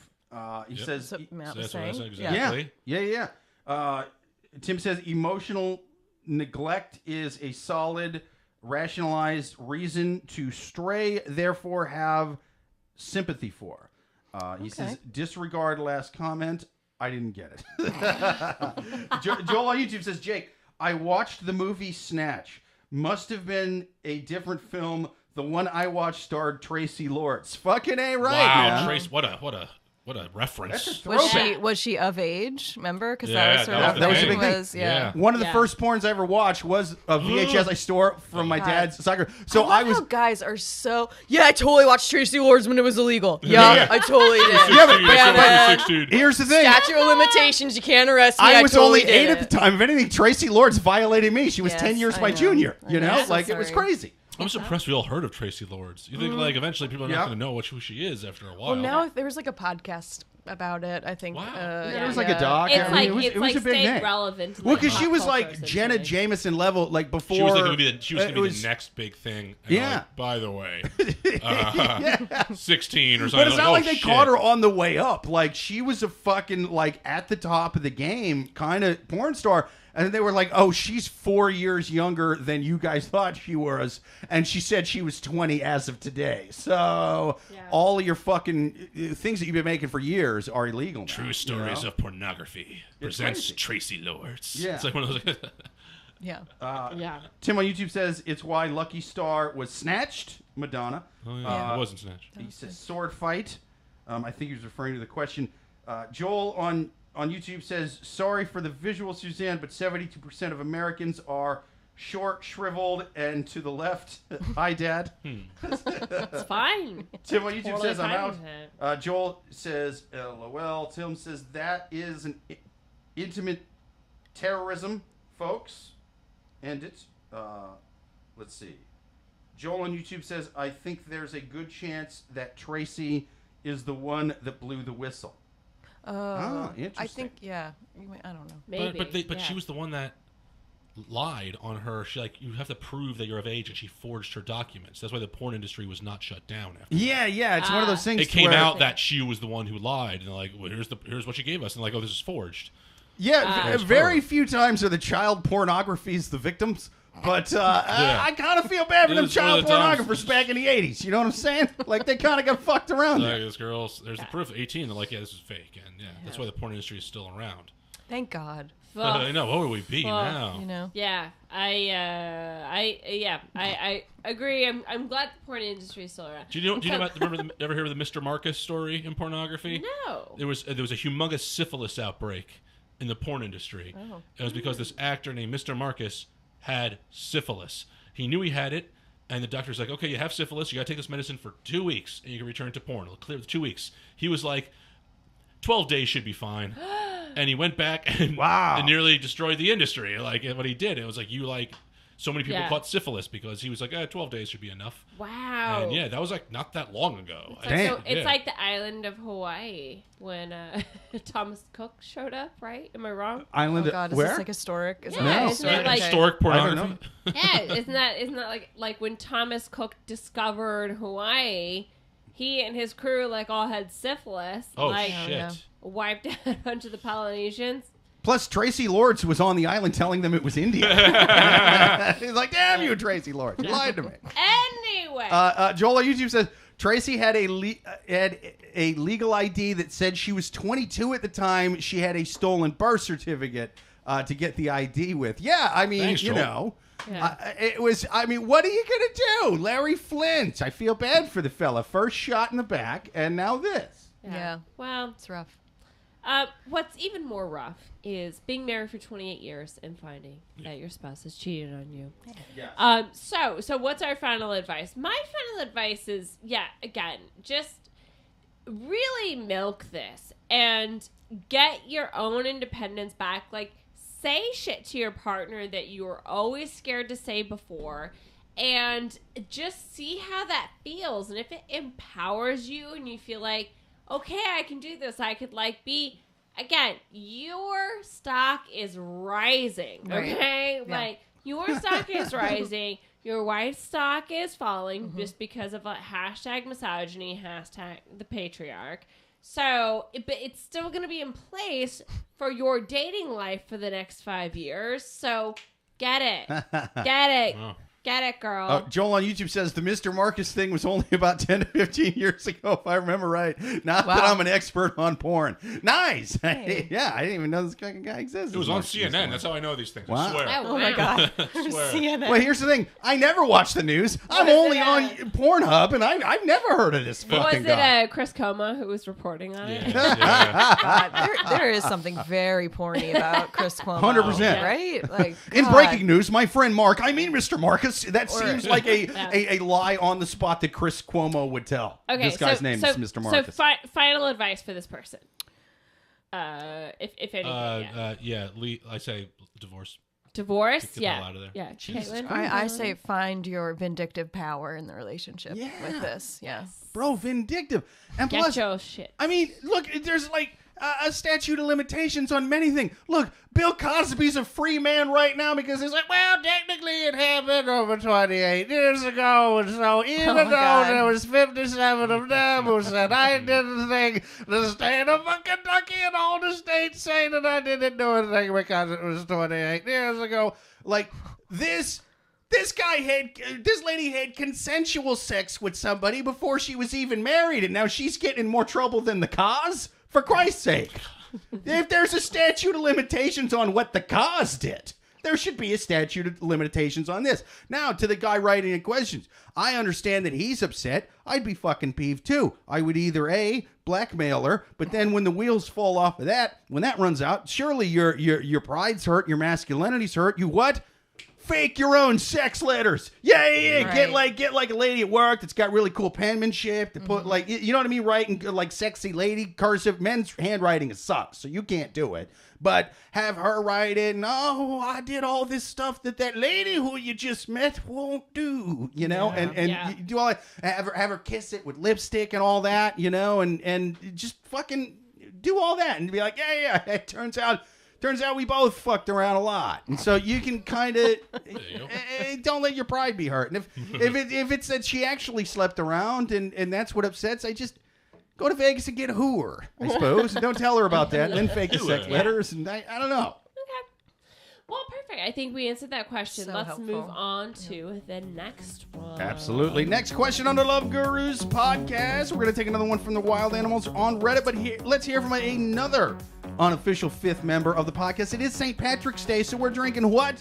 He says, So Matt So was that's what I saying. said Yeah. exactly. yeah. Tim says emotional neglect is a solid, rationalized reason to stray, therefore have sympathy for. He says, disregard last comment. I didn't get it. Joel on YouTube says, Jake, I watched the movie Snatch. Must have been a different film. The one I watched starred Tracy Lords. Fucking A right, Wow, man. Trace, what a reference. That's a Was throwback. was she of age? Remember? Because Yeah, that was sort that of was the a big thing. was, yeah. One of the Yeah. first porns I ever watched was a VHS I stole from my God. dad's soccer. So I I love was how guys are so. Yeah, I totally watched Tracy Lords when it was illegal. Yeah, I totally did. Yeah, but- Yeah, man. 16. Here's the thing. Statute of limitations. You can't arrest me. I was totally only 8 did at the time. If anything, Tracy Lords violated me. She was Yes, 10 years I my know. junior. I You know. know, So like it was sorry. crazy. I'm surprised we all heard of Tracy Lords. You think like eventually people are not Yeah. going to know who she is after a while. Well, now there was like a podcast about it. I think. Wow. Yeah, it was like a doc. It's I mean, like it was, it's it was like a big stayed name. relevant. Well, because pop she was culture, like Jenna essentially. Jameson level, like before. she was like going to it be was- the next big thing. And Yeah. like, by the way, 16 or something. But it's not like they shit. caught her on the way up. Like she was a fucking like at the top of the game kind of porn star. And then they were like, "Oh, she's 4 years younger than you guys thought she was," and she said she was 20 as of today. So Yeah. all of your fucking things that you've been making for years are illegal now. True Stories you know? of Pornography presents crazy. Tracy Lords. Yeah. It's like one of those. Yeah. Yeah. Tim on YouTube says it's why Lucky Star was snatched. Madonna. Oh, yeah. It wasn't Snatch. He says sword fight. I think he was referring to the question. Joel on YouTube says, sorry for the visual, Suzanne, but 72% of Americans are short, shriveled, and to the left. Hi, Dad. It's fine. Tim on YouTube Totally says, I'm fine out. with it. Joel says, LOL. Tim says, that is an intimate terrorism, folks. End it. Let's see. Joel on YouTube says, I think there's a good chance that Tracy is the one that blew the whistle. Interesting. I think, yeah. I don't know. Maybe. But she was the one that lied on her. She you have to prove that you're of age, and she forged her documents. That's why the porn industry was not shut down after. Yeah, it's one of those things. It came where- out that she was the one who lied, and they're like, well, here's what she gave us, and like, oh, this is forged. Yeah, very few times are the child pornographies the victims. But I kind of feel bad for them It's one child of the times- pornographers back in the 80s. You know what I'm saying? Like, they kind of got fucked around Like, there. this girl's, there's the proof, 18. They're like, yeah, this is fake, and that's why the porn industry is still around. Thank God. I know. What would we be now? You know? Yeah, I agree. I'm glad the porn industry is still around. Do you know about? Ever hear of the Mr. Marcus story in pornography? No. There was a humongous syphilis outbreak in the porn industry. Oh. It was because this actor named Mr. Marcus had syphilis. He knew he had it, and the doctor's like, "Okay, you have syphilis. You got to take this medicine for 2 weeks, and you can return to porn. It'll clear 2 weeks." He was like, 12 days should be fine. And he went back and, Wow. and nearly destroyed the industry. Like what he did, it was like so many people Yeah. caught syphilis because he was like, 12 days should be enough. Wow. And yeah, that was like not that long ago. It's like, so it's Yeah. like the island of Hawaii when Thomas Cook showed up, right? Am I wrong? Island Oh God, is where? this like historic? Is Yeah, No. isn't it like Historic I don't pornography. yeah? Isn't that like when Thomas Cook discovered Hawaii? He and his crew like all had syphilis. Oh like, shit! yeah. Wiped out a bunch of the Polynesians. Plus, Tracy Lords was on the island telling them it was India. He's like, damn you, Tracy Lords. You lied to me. Anyway. Joel on YouTube says, Tracy had a legal ID that said she was 22 at the time. She had a stolen birth certificate to get the ID with. Yeah, I mean, Thanks, you Joel. know. Yeah. It was, I mean, what are you going to do? Larry Flint. I feel bad for the fella. First shot in the back, and now this. Yeah. Well, It's rough. what's even more rough is being married for 28 years and finding that your spouse has cheated on you. Yeah. So what's our final advice? My final advice is, again, just really milk this and get your own independence back. Like, say shit to your partner that you were always scared to say before, and just see how that feels. And if it empowers you and you feel like, okay, I can do this, I could like be, again, your stock is rising, okay? Yeah. Like, your stock is rising, your wife's stock is falling just because of a hashtag misogyny, hashtag the patriarch. So, but it's still going to be in place for your dating life for the next 5 years. So, get it. Get it. Wow. Get it, girl. Joel on YouTube says the Mr. Marcus thing was only about 10 to 15 years ago, if I remember right. Not that I'm an expert on porn. Nice. Hey. Yeah, I didn't even know this fucking guy existed. It was on CNN. That's how I know these things. Wow. I swear. Oh my God. Swear. CNN. Well, here's the thing. I never watch the news. I'm is only it, on Pornhub, and I've never heard of this Was fucking it guy. Chris Coma who was reporting on it? Yeah. God, there is something very porny about Chris Cuomo. 100%. Right? Like, In God. breaking news, my friend Mark, I mean Mr. Marcus, that Or- seems like a lie on the spot that Chris Cuomo would tell. Okay, This guy's name is Mr. Marcus. So final advice for this person. If anything, Lee, I say divorce. divorce. Get the Yeah, hell out of there. yeah. Jesus Caitlin, I say find your vindictive power in the relationship Yeah. with this. Yeah. Bro, vindictive. And get plus, your shit. I mean, look, there's like a statute of limitations on many things. Look, Bill Cosby's a free man right now because he's like, well, technically it happened over 28 years ago, and so even though God. there was 57 of them who said I didn't think, the state of Kentucky and all the states say that I didn't do anything because it was 28 years ago. Like, this lady had consensual sex with somebody before she was even married, and now she's getting in more trouble than the cause? For Christ's sake. If there's a statute of limitations on what the cause did, there should be a statute of limitations on this. Now, to the guy writing in questions, I understand that he's upset. I'd be fucking peeved too. I would either A, blackmail her, but then when the wheels fall off of that, when that runs out, surely your pride's hurt, your masculinity's hurt. You what? Fake your own sex letters. Yeah. Right. Get like a lady at work that's got really cool penmanship to put like, you know what I mean? Writing like sexy lady cursive. Men's handwriting sucks, so you can't do it. But have her write it. Oh, I did all this stuff that lady who you just met won't do. You know, and Yeah. you do all that. Have her kiss it with lipstick and all that. You know, and just fucking do all that and be like, yeah. It turns out we both fucked around a lot, and so you can kind of don't let your pride be hurt. And if it's that she actually slept around and that's what upsets, I just go to Vegas and get a hooer, I suppose, and don't tell her about that, and then fake the sex letters, and I don't know. Well, perfect. I think we answered that question. So Let's helpful. move on to the next one. Absolutely. Next question on the Love Gurus podcast. We're going to take another one from the wild animals on Reddit, but let's hear from another unofficial fifth member of the podcast. It is St. Patrick's Day, so we're drinking what?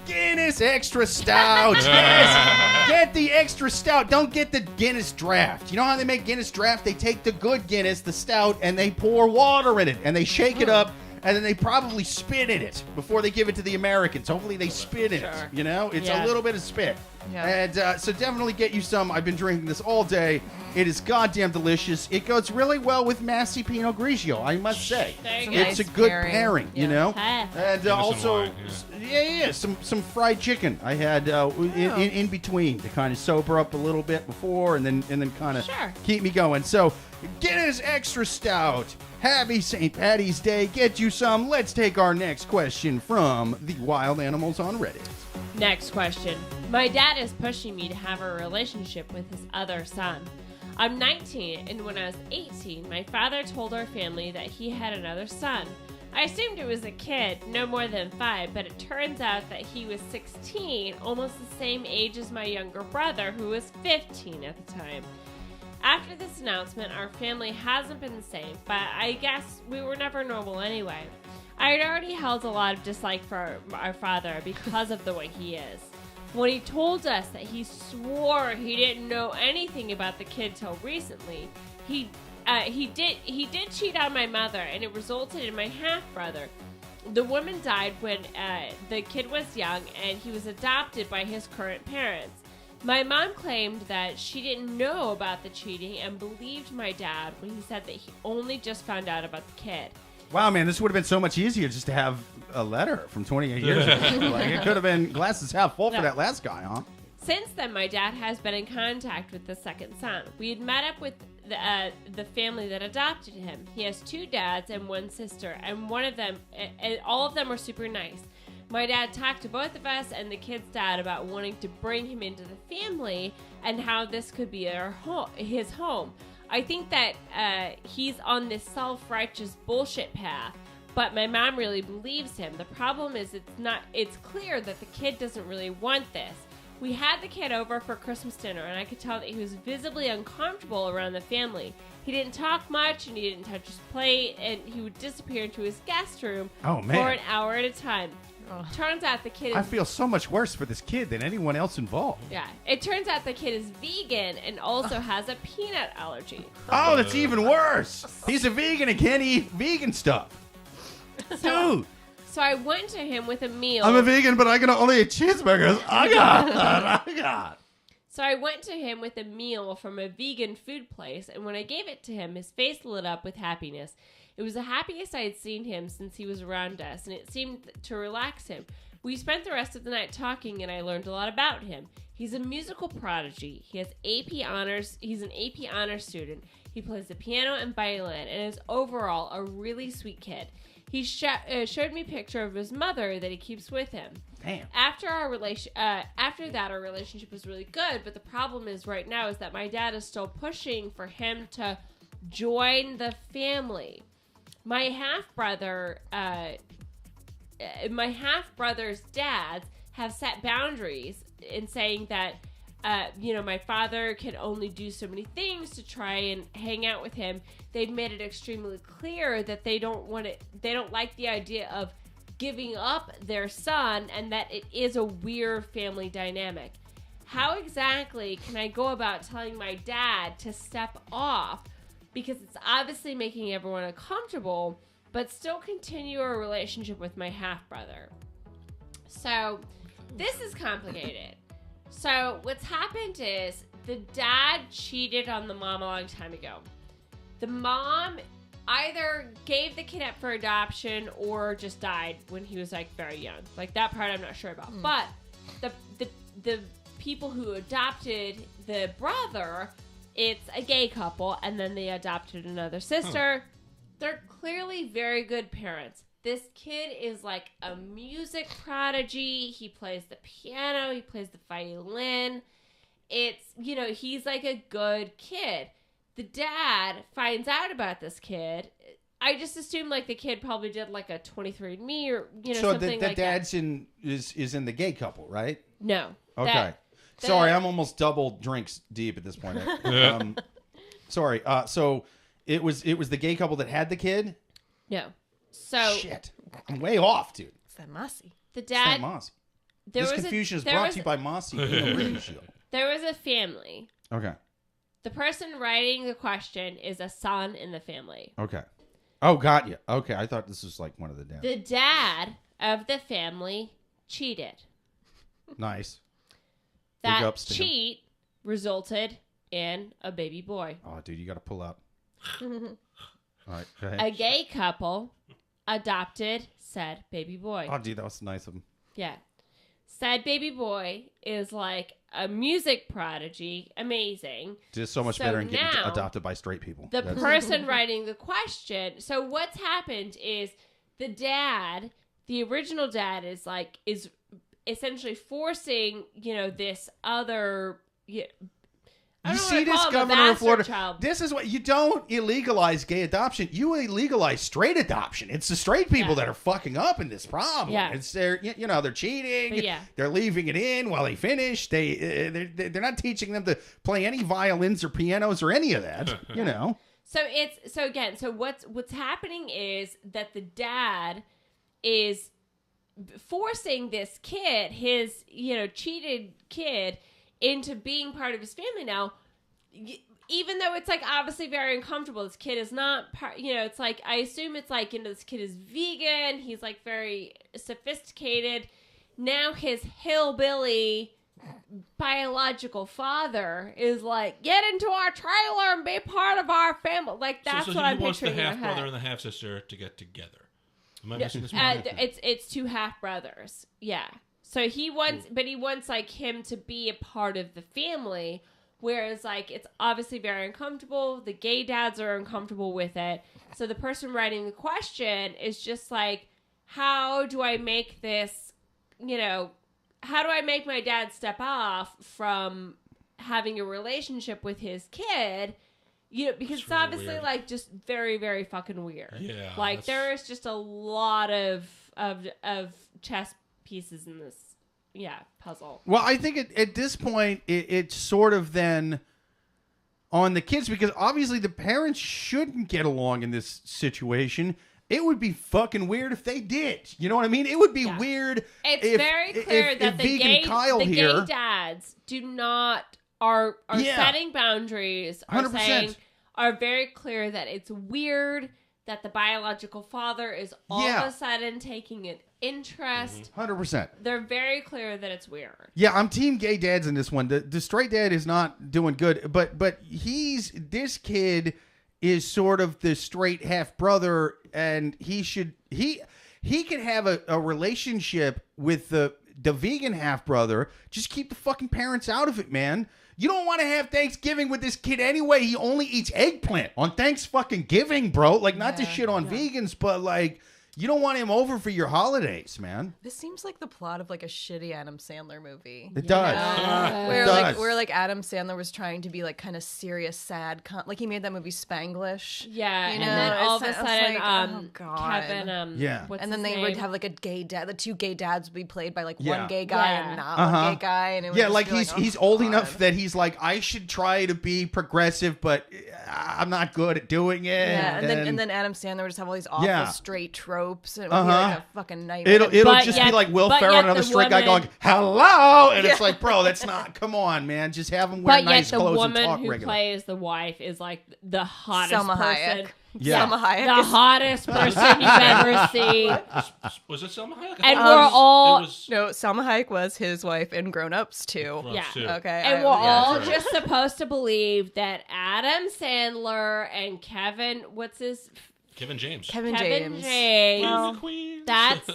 Guinness Extra Stout. Yes. Get the Extra Stout. Don't get the Guinness Draft. You know how they make Guinness Draft? They take the good Guinness, the stout, and they pour water in it, and they shake it up, and then they probably spit in it before they give it to the Americans. Hopefully they spit in it, you know? It's a little bit of spit. Yeah. And so definitely get you some. I've been drinking this all day. It is goddamn delicious. It goes really well with Massey Pinot Grigio, I must say. There you go. It's a Nice good pairing. pairing, you Yeah. know? Ah. And some also, wine, some fried chicken I had in between to kind of sober up a little bit before and then kind of Sure. keep me going. So Guinness Extra Stout. Happy St. Patty's Day. Get you some. Let's take our next question from the wild animals on Reddit. Next question. My dad is pushing me to have a relationship with his other son. I'm 19, and when I was 18, my father told our family that he had another son. I assumed it was a kid, no more than 5, but it turns out that he was 16, almost the same age as my younger brother, who was 15 at the time. After this announcement, our family hasn't been the same, but I guess we were never normal anyway. I had already held a lot of dislike for our father because of the way he is. When he told us that he swore he didn't know anything about the kid till recently, he did cheat on my mother, and it resulted in my half-brother. The woman died when the kid was young, and he was adopted by his current parents. My mom claimed that she didn't know about the cheating and believed my dad when he said that he only just found out about the kid. Wow, man, this would have been so much easier just to have a letter from 28 years ago. Like, it could have been glasses half full for that last guy, huh? Since then, my dad has been in contact with the second son. We had met up with the family that adopted him. He has 2 dads and 1 sister, and one of them, and all of them were super nice. My dad talked to both of us and the kid's dad about wanting to bring him into the family and how this could be his home. I think that he's on this self-righteous bullshit path, but my mom really believes him. The problem is it's clear that the kid doesn't really want this. We had the kid over for Christmas dinner, and I could tell that he was visibly uncomfortable around the family. He didn't talk much, and he didn't touch his plate, and he would disappear into his guest room for an hour at a time. Turns out the kid is... I feel so much worse for this kid than anyone else involved. Yeah. It turns out the kid is vegan and also has a peanut allergy. Oh, that's even worse. He's a vegan and can't eat vegan stuff. Dude. So I went to him with a meal. I'm a vegan, but I can only eat cheeseburgers. I got. So I went to him with a meal from a vegan food place, and when I gave it to him, his face lit up with happiness. It was the happiest I had seen him since he was around us, and it seemed to relax him. We spent the rest of the night talking, and I learned a lot about him. He's a musical prodigy. He has AP honors. He's an AP honors student. He plays the piano and violin, and is overall a really sweet kid. He showed me a picture of his mother that he keeps with him. Damn. After that, our relationship was really good, but the problem is right now is that my dad is still pushing for him to join the family. My half-brother's dads have set boundaries in saying that, my father can only do so many things to try and hang out with him. They've made it extremely clear that they don't like the idea of giving up their son, and that it is a weird family dynamic. How exactly can I go about telling my dad to step off? Because it's obviously making everyone uncomfortable, but still continue a relationship with my half-brother. So, this is complicated. So, what's happened is the dad cheated on the mom a long time ago. The mom either gave the kid up for adoption or just died when he was, very young. That part I'm not sure about. But the people who adopted the brother, it's a gay couple, and then they adopted another sister. They're clearly very good parents. This kid is like a music prodigy. He plays the piano. He plays the violin. It's, he's like a good kid. The dad finds out about this kid. I just assume the kid probably did a 23andMe or, so something the like dad's is in the gay couple, right? No. Okay. Sorry, I'm almost double drinks deep at this point. Sorry. So it was the gay couple that had the kid? No. So shit. I'm way off, dude. It's that Mossy. The dad. It's not Mossy. This confusion is brought to you by Mossy. There was a family. Okay. The person writing the question is a son in the family. Okay. Oh, got you. Okay, I thought this was one of the dads. The dad of the family cheated. Nice. That cheat resulted in a baby boy. Oh, dude, you got to pull up. All right, go ahead. A gay couple adopted said baby boy. Oh, dude, that was nice of him. Yeah. Said baby boy is a music prodigy. Amazing. Just so much better than getting adopted by straight people. The person writing the question. So what's happened is the original dad is essentially forcing, this other... You see this governor of Florida? Child. This is what you don't illegalize gay adoption. You illegalize straight adoption. It's the straight people that are fucking up in this problem. Yeah. It's they're cheating. Yeah. They're leaving it in while they finish. They're not teaching them to play any violins or pianos or any of that. So what's happening is that the dad is forcing this kid, his cheated kid, into being part of his family now, even though it's obviously very uncomfortable. This kid is not part, it's I assume it's this kid is vegan. He's very sophisticated. Now his hillbilly biological father is like, get into our trailer and be part of our family. Like, that's so what I'm he wants the picturing in my half-brother head. and the half-sister to get together. Am I missing this part? It's two half brothers. Yeah. So he wants, but he wants like him to be a part of the family. Whereas like it's obviously very uncomfortable. The gay dads are uncomfortable with it. So the person writing the question is just like, how do I make this? How do I make my dad step off from having a relationship with his kid? Because it's really obviously weird. like just very, very fucking weird. Yeah, like there is just a lot of chess pieces in this, puzzle. Well, I think at this point it's sort of then on the kids, because obviously the parents shouldn't get along in this situation. It would be fucking weird if they did. You know what I mean? It would be weird. It's very clear that the gay dads are setting boundaries. Are 100%. saying are very clear that it's weird that the biological father is all of a sudden taking an interest. 100%. They're very clear that it's weird. Yeah, I'm team gay dads in this one. The straight dad is not doing good, but this kid is sort of the straight half brother, and he could have a relationship with the vegan half brother. Just keep the fucking parents out of it, man. You don't want to have Thanksgiving with this kid anyway. He only eats eggplant on Thanksgiving, bro. Like, not to shit on vegans, but like, you don't want him over for your holidays, man. This seems like the plot of like a shitty Adam Sandler movie. It does. Where Adam Sandler was trying to be like kind of serious, sad, like he made that movie Spanglish. Yeah, you and know? then all of a It's sudden, like, oh, God. Kevin, what's and then his they name? would have like a gay dad. The two gay dads would be played by like Yeah. one gay guy and not one gay guy. And it would just like be he's oh, old God. enough that he's like, I should try to be progressive, but I'm not good at doing it. Yeah, and then Adam Sandler would just have all these awful straight tropes. And it would be like a fucking nightmare. It'll just be like Will Ferrell and another straight guy going, hello, and it's like, bro, that's not. Come on, man, just have him wear nice clothes and talk the woman who regular. plays the wife is like the hottest Selma person. Hayek. Yeah. Selma Hayek. The hottest person you've ever seen. Was it Selma Hayek? And we're all... No, Selma Hayek was his wife in Grown Ups too. Okay. And we're all just supposed to believe that Adam Sandler and Kevin James. Kevin James. Well, that's...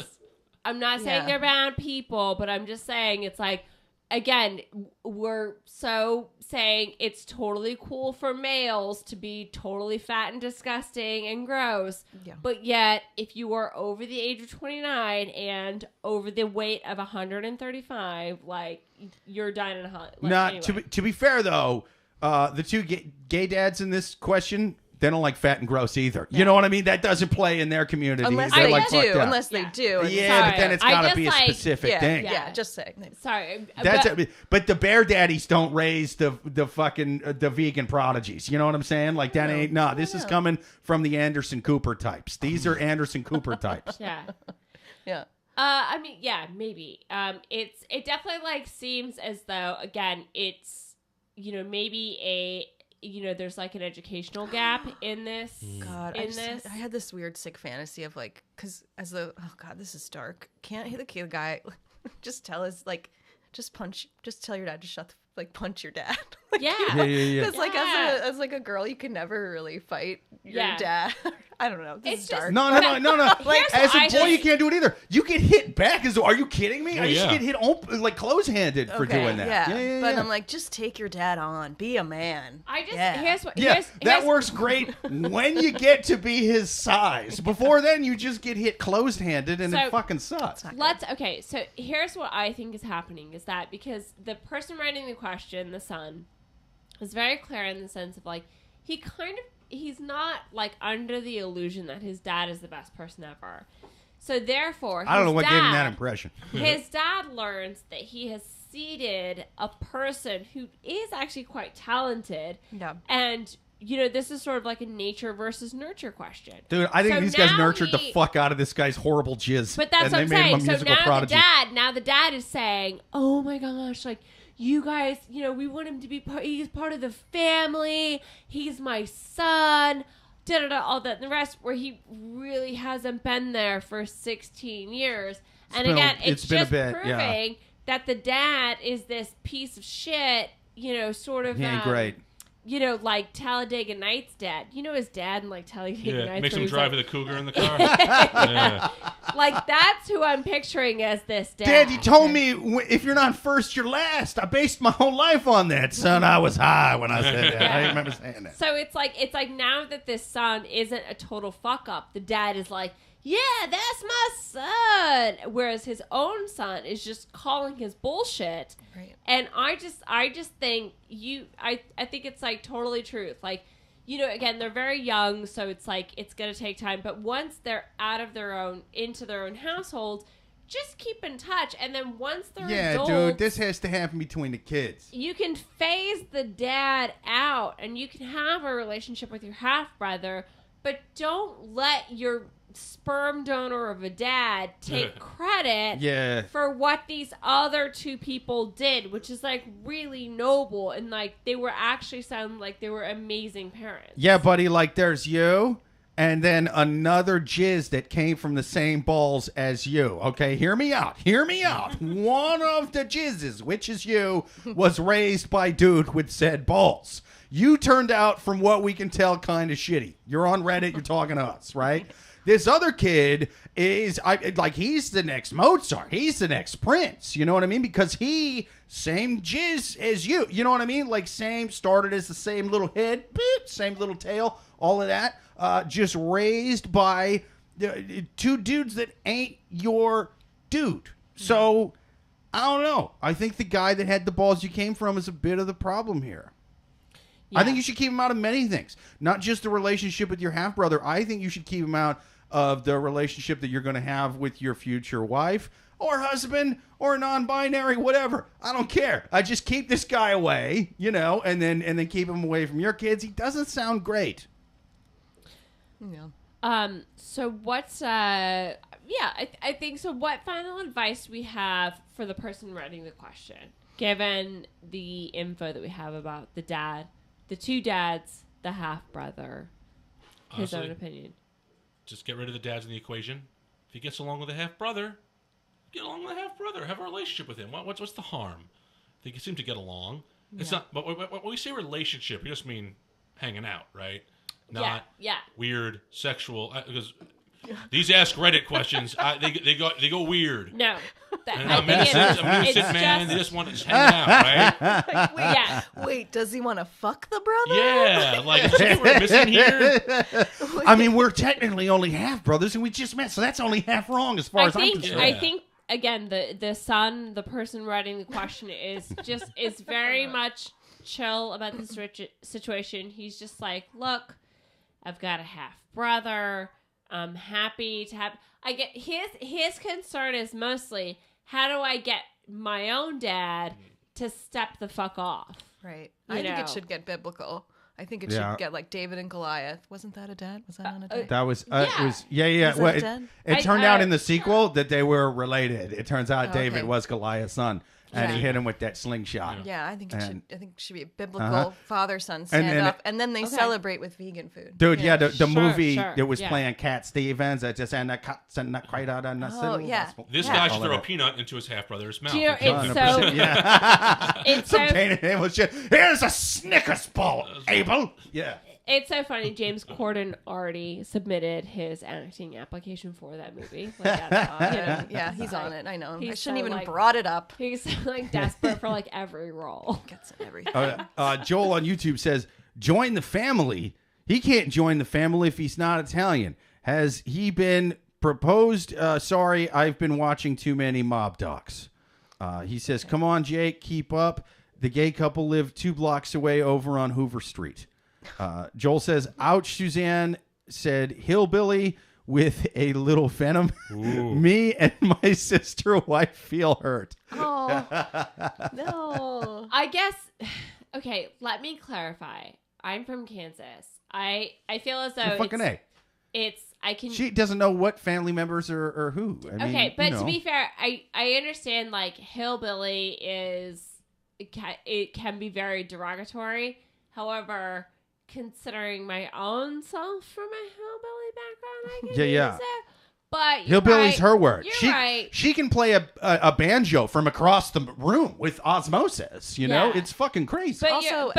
I'm not saying Yeah. they're bad people, but I'm just saying it's like, again, we're so saying it's totally cool for males to be totally fat and disgusting and gross. Yeah. But yet, if you are over the age of 29 and over the weight of 135, like, you're dying in a hot. Like, anyway. To be fair though, the two gay dads in this question, they don't like fat and gross either. You know what I mean? That doesn't play in their community. Unless They're they like, fuck do. that. Unless they do. Yeah, but then it's got to be a like- specific thing. Yeah, just saying. Sorry. But the bear daddies don't raise the fucking the vegan prodigies. You know what I'm saying? Like that ain't this is coming from the Anderson Cooper types. These are Anderson Cooper types. Yeah. Yeah. I mean, yeah, maybe. It definitely like seems as though, again, it's, maybe there's like an educational gap in this. God, this. I had this weird sick fantasy of like, because oh God, this is dark. Can't the guy just tell us like, just tell your dad to punch your dad. Like, Yeah. Because like Yeah. as like a girl, you can never really fight your Yeah. dad. I don't know. This It's is just- dark. No. Here's As what a boy, I you just- can't do it either. You get hit back. Are you kidding me? I used to yeah. get hit like close-handed for doing that. Yeah. But I'm like, just take your dad on. Be a man. Here's what. Yeah, here's, that works great when you get to be his size. Before then, you just get hit closed-handed, and So- it fucking sucks. Okay, so here's what I think is happening is that because the person writing the question, the son, is very clear in the sense of like, he's not like under the illusion that his dad is the best person ever. So therefore, I don't know what gave him that dad- impression. His dad learns that he has seeded a person who is actually quite talented. Yeah. And, this is sort of like a nature versus nurture question. Dude, I think So these guys now nurtured the he- fuck out of this guy's horrible jizz. But that's and what I'm they made him a saying. So musical now prodigy. the dad is saying, "Oh my gosh, like you guys, we want him to be he's part of the family. He's my son." All that and the rest, where he really hasn't been there for 16 years. And again, it's been a just bit, proving that the dad is this piece of shit, sort of. He ain't great. Like Talladega Nights' dad. His dad in like Talladega Nights. Makes him where he's drive like, with a cougar in the car. Yeah. Like, that's who I'm picturing as this dad. Dad, you told me if you're not first, you're last. I based my whole life on that, son. I was high when I said that. I remember saying that. So it's like now that this son isn't a total fuck up, the dad is like, yeah, that's my son. Whereas his own son is just calling his bullshit. Right. And I just think I think it's like totally truth. Like, again, they're very young, so it's like it's gonna take time. But once they're out of into their own household, just keep in touch. And then once they're adults, dude, this has to happen between the kids. you can phase the dad out, and you can have a relationship with your half brother, but don't let your sperm donor of a dad take credit for what these other two people did, which is like really noble, and like they were actually sound like they were amazing parents. Yeah, buddy, like there's you and then another jizz that came from the same balls as you. Okay, hear me out. One of the jizzes, which is you, was raised by dude with said balls. You turned out, from what we can tell, kind of shitty. You're on Reddit, you're talking to us, right? This other kid is he's the next Mozart. He's the next Prince. You know what I mean? Because same jizz as you. You know what I mean? Like started as the same little head, same little tail, all of that. Just raised by two dudes that ain't your dude. So, I don't know. I think the guy that had the balls you came from is a bit of the problem here. Yeah. I think you should keep him out of many things. Not just the relationship with your half-brother. I think you should keep him out of the relationship that you're going to have with your future wife or husband or non-binary, whatever. I don't care. I just keep this guy away, and then keep him away from your kids. He doesn't sound great. Yeah. So what's I think so. What final advice we have for the person writing the question, given the info that we have about the dad, the two dads, the half brother, his own opinion? Just get rid of the dads in the equation. If he gets along with the half brother, get along with the half brother. Have a relationship with him. What's the harm? They seem to get along. Yeah. It's not. But when we say relationship, we just mean hanging out, right? Not weird sexual. Because these Ask Reddit questions, they go weird. No, I'm innocent man. They just want to hang out, right? Wait, does he want to fuck the brother? Yeah, like is there anything we're missing here? I mean, we're technically only half brothers, and we just met, so that's only half wrong as far as I'm concerned. I think again, the son, the person writing the question, is very much chill about the situation. He's just like, look, I've got a half brother. I'm happy to have. I get his concern is mostly, how do I get my own dad to step the fuck off? Right. I think it should get biblical. I think it should get like David and Goliath. Wasn't that a dad? Was that not a dad? That was it was well, it turned out in the sequel that they were related. It turns out David was Goliath's son. And he hit him with that slingshot. Yeah, I think it should be a biblical father-son stand-up, and then they celebrate with vegan food. Dude, the movie that was playing Cat Stevens, that just and not quite out on This guy should throw a peanut into his half-brother's mouth. It's so it's some painted animal shit. Here's a Snickers ball, Abel. Yeah. It's so funny. James Corden already submitted his acting application for that movie. Yeah, he's on it. I know. I shouldn't even brought it up. He's like desperate for like every role. Gets everything. Joel on YouTube says, "Join the family." He can't join the family if he's not Italian. Has he been proposed? Sorry, I've been watching too many mob docs. He says, "Come on, Jake, keep up. The gay couple live 2 blocks away over on Hoover Street." Joel says, "Ouch, Suzanne," said hillbilly with a little venom. Me and my sister wife feel hurt. Oh, no. I guess, okay, let me clarify. I'm from Kansas. I feel as though She doesn't know what family members are who. I mean, but to be fair, I understand like hillbilly it can be very derogatory. However, considering my own self from a hillbilly background, I can use it. But Hillbilly's her word. You're right. She can play a banjo from across the room with osmosis. You know, Yeah. it's fucking crazy. But Also,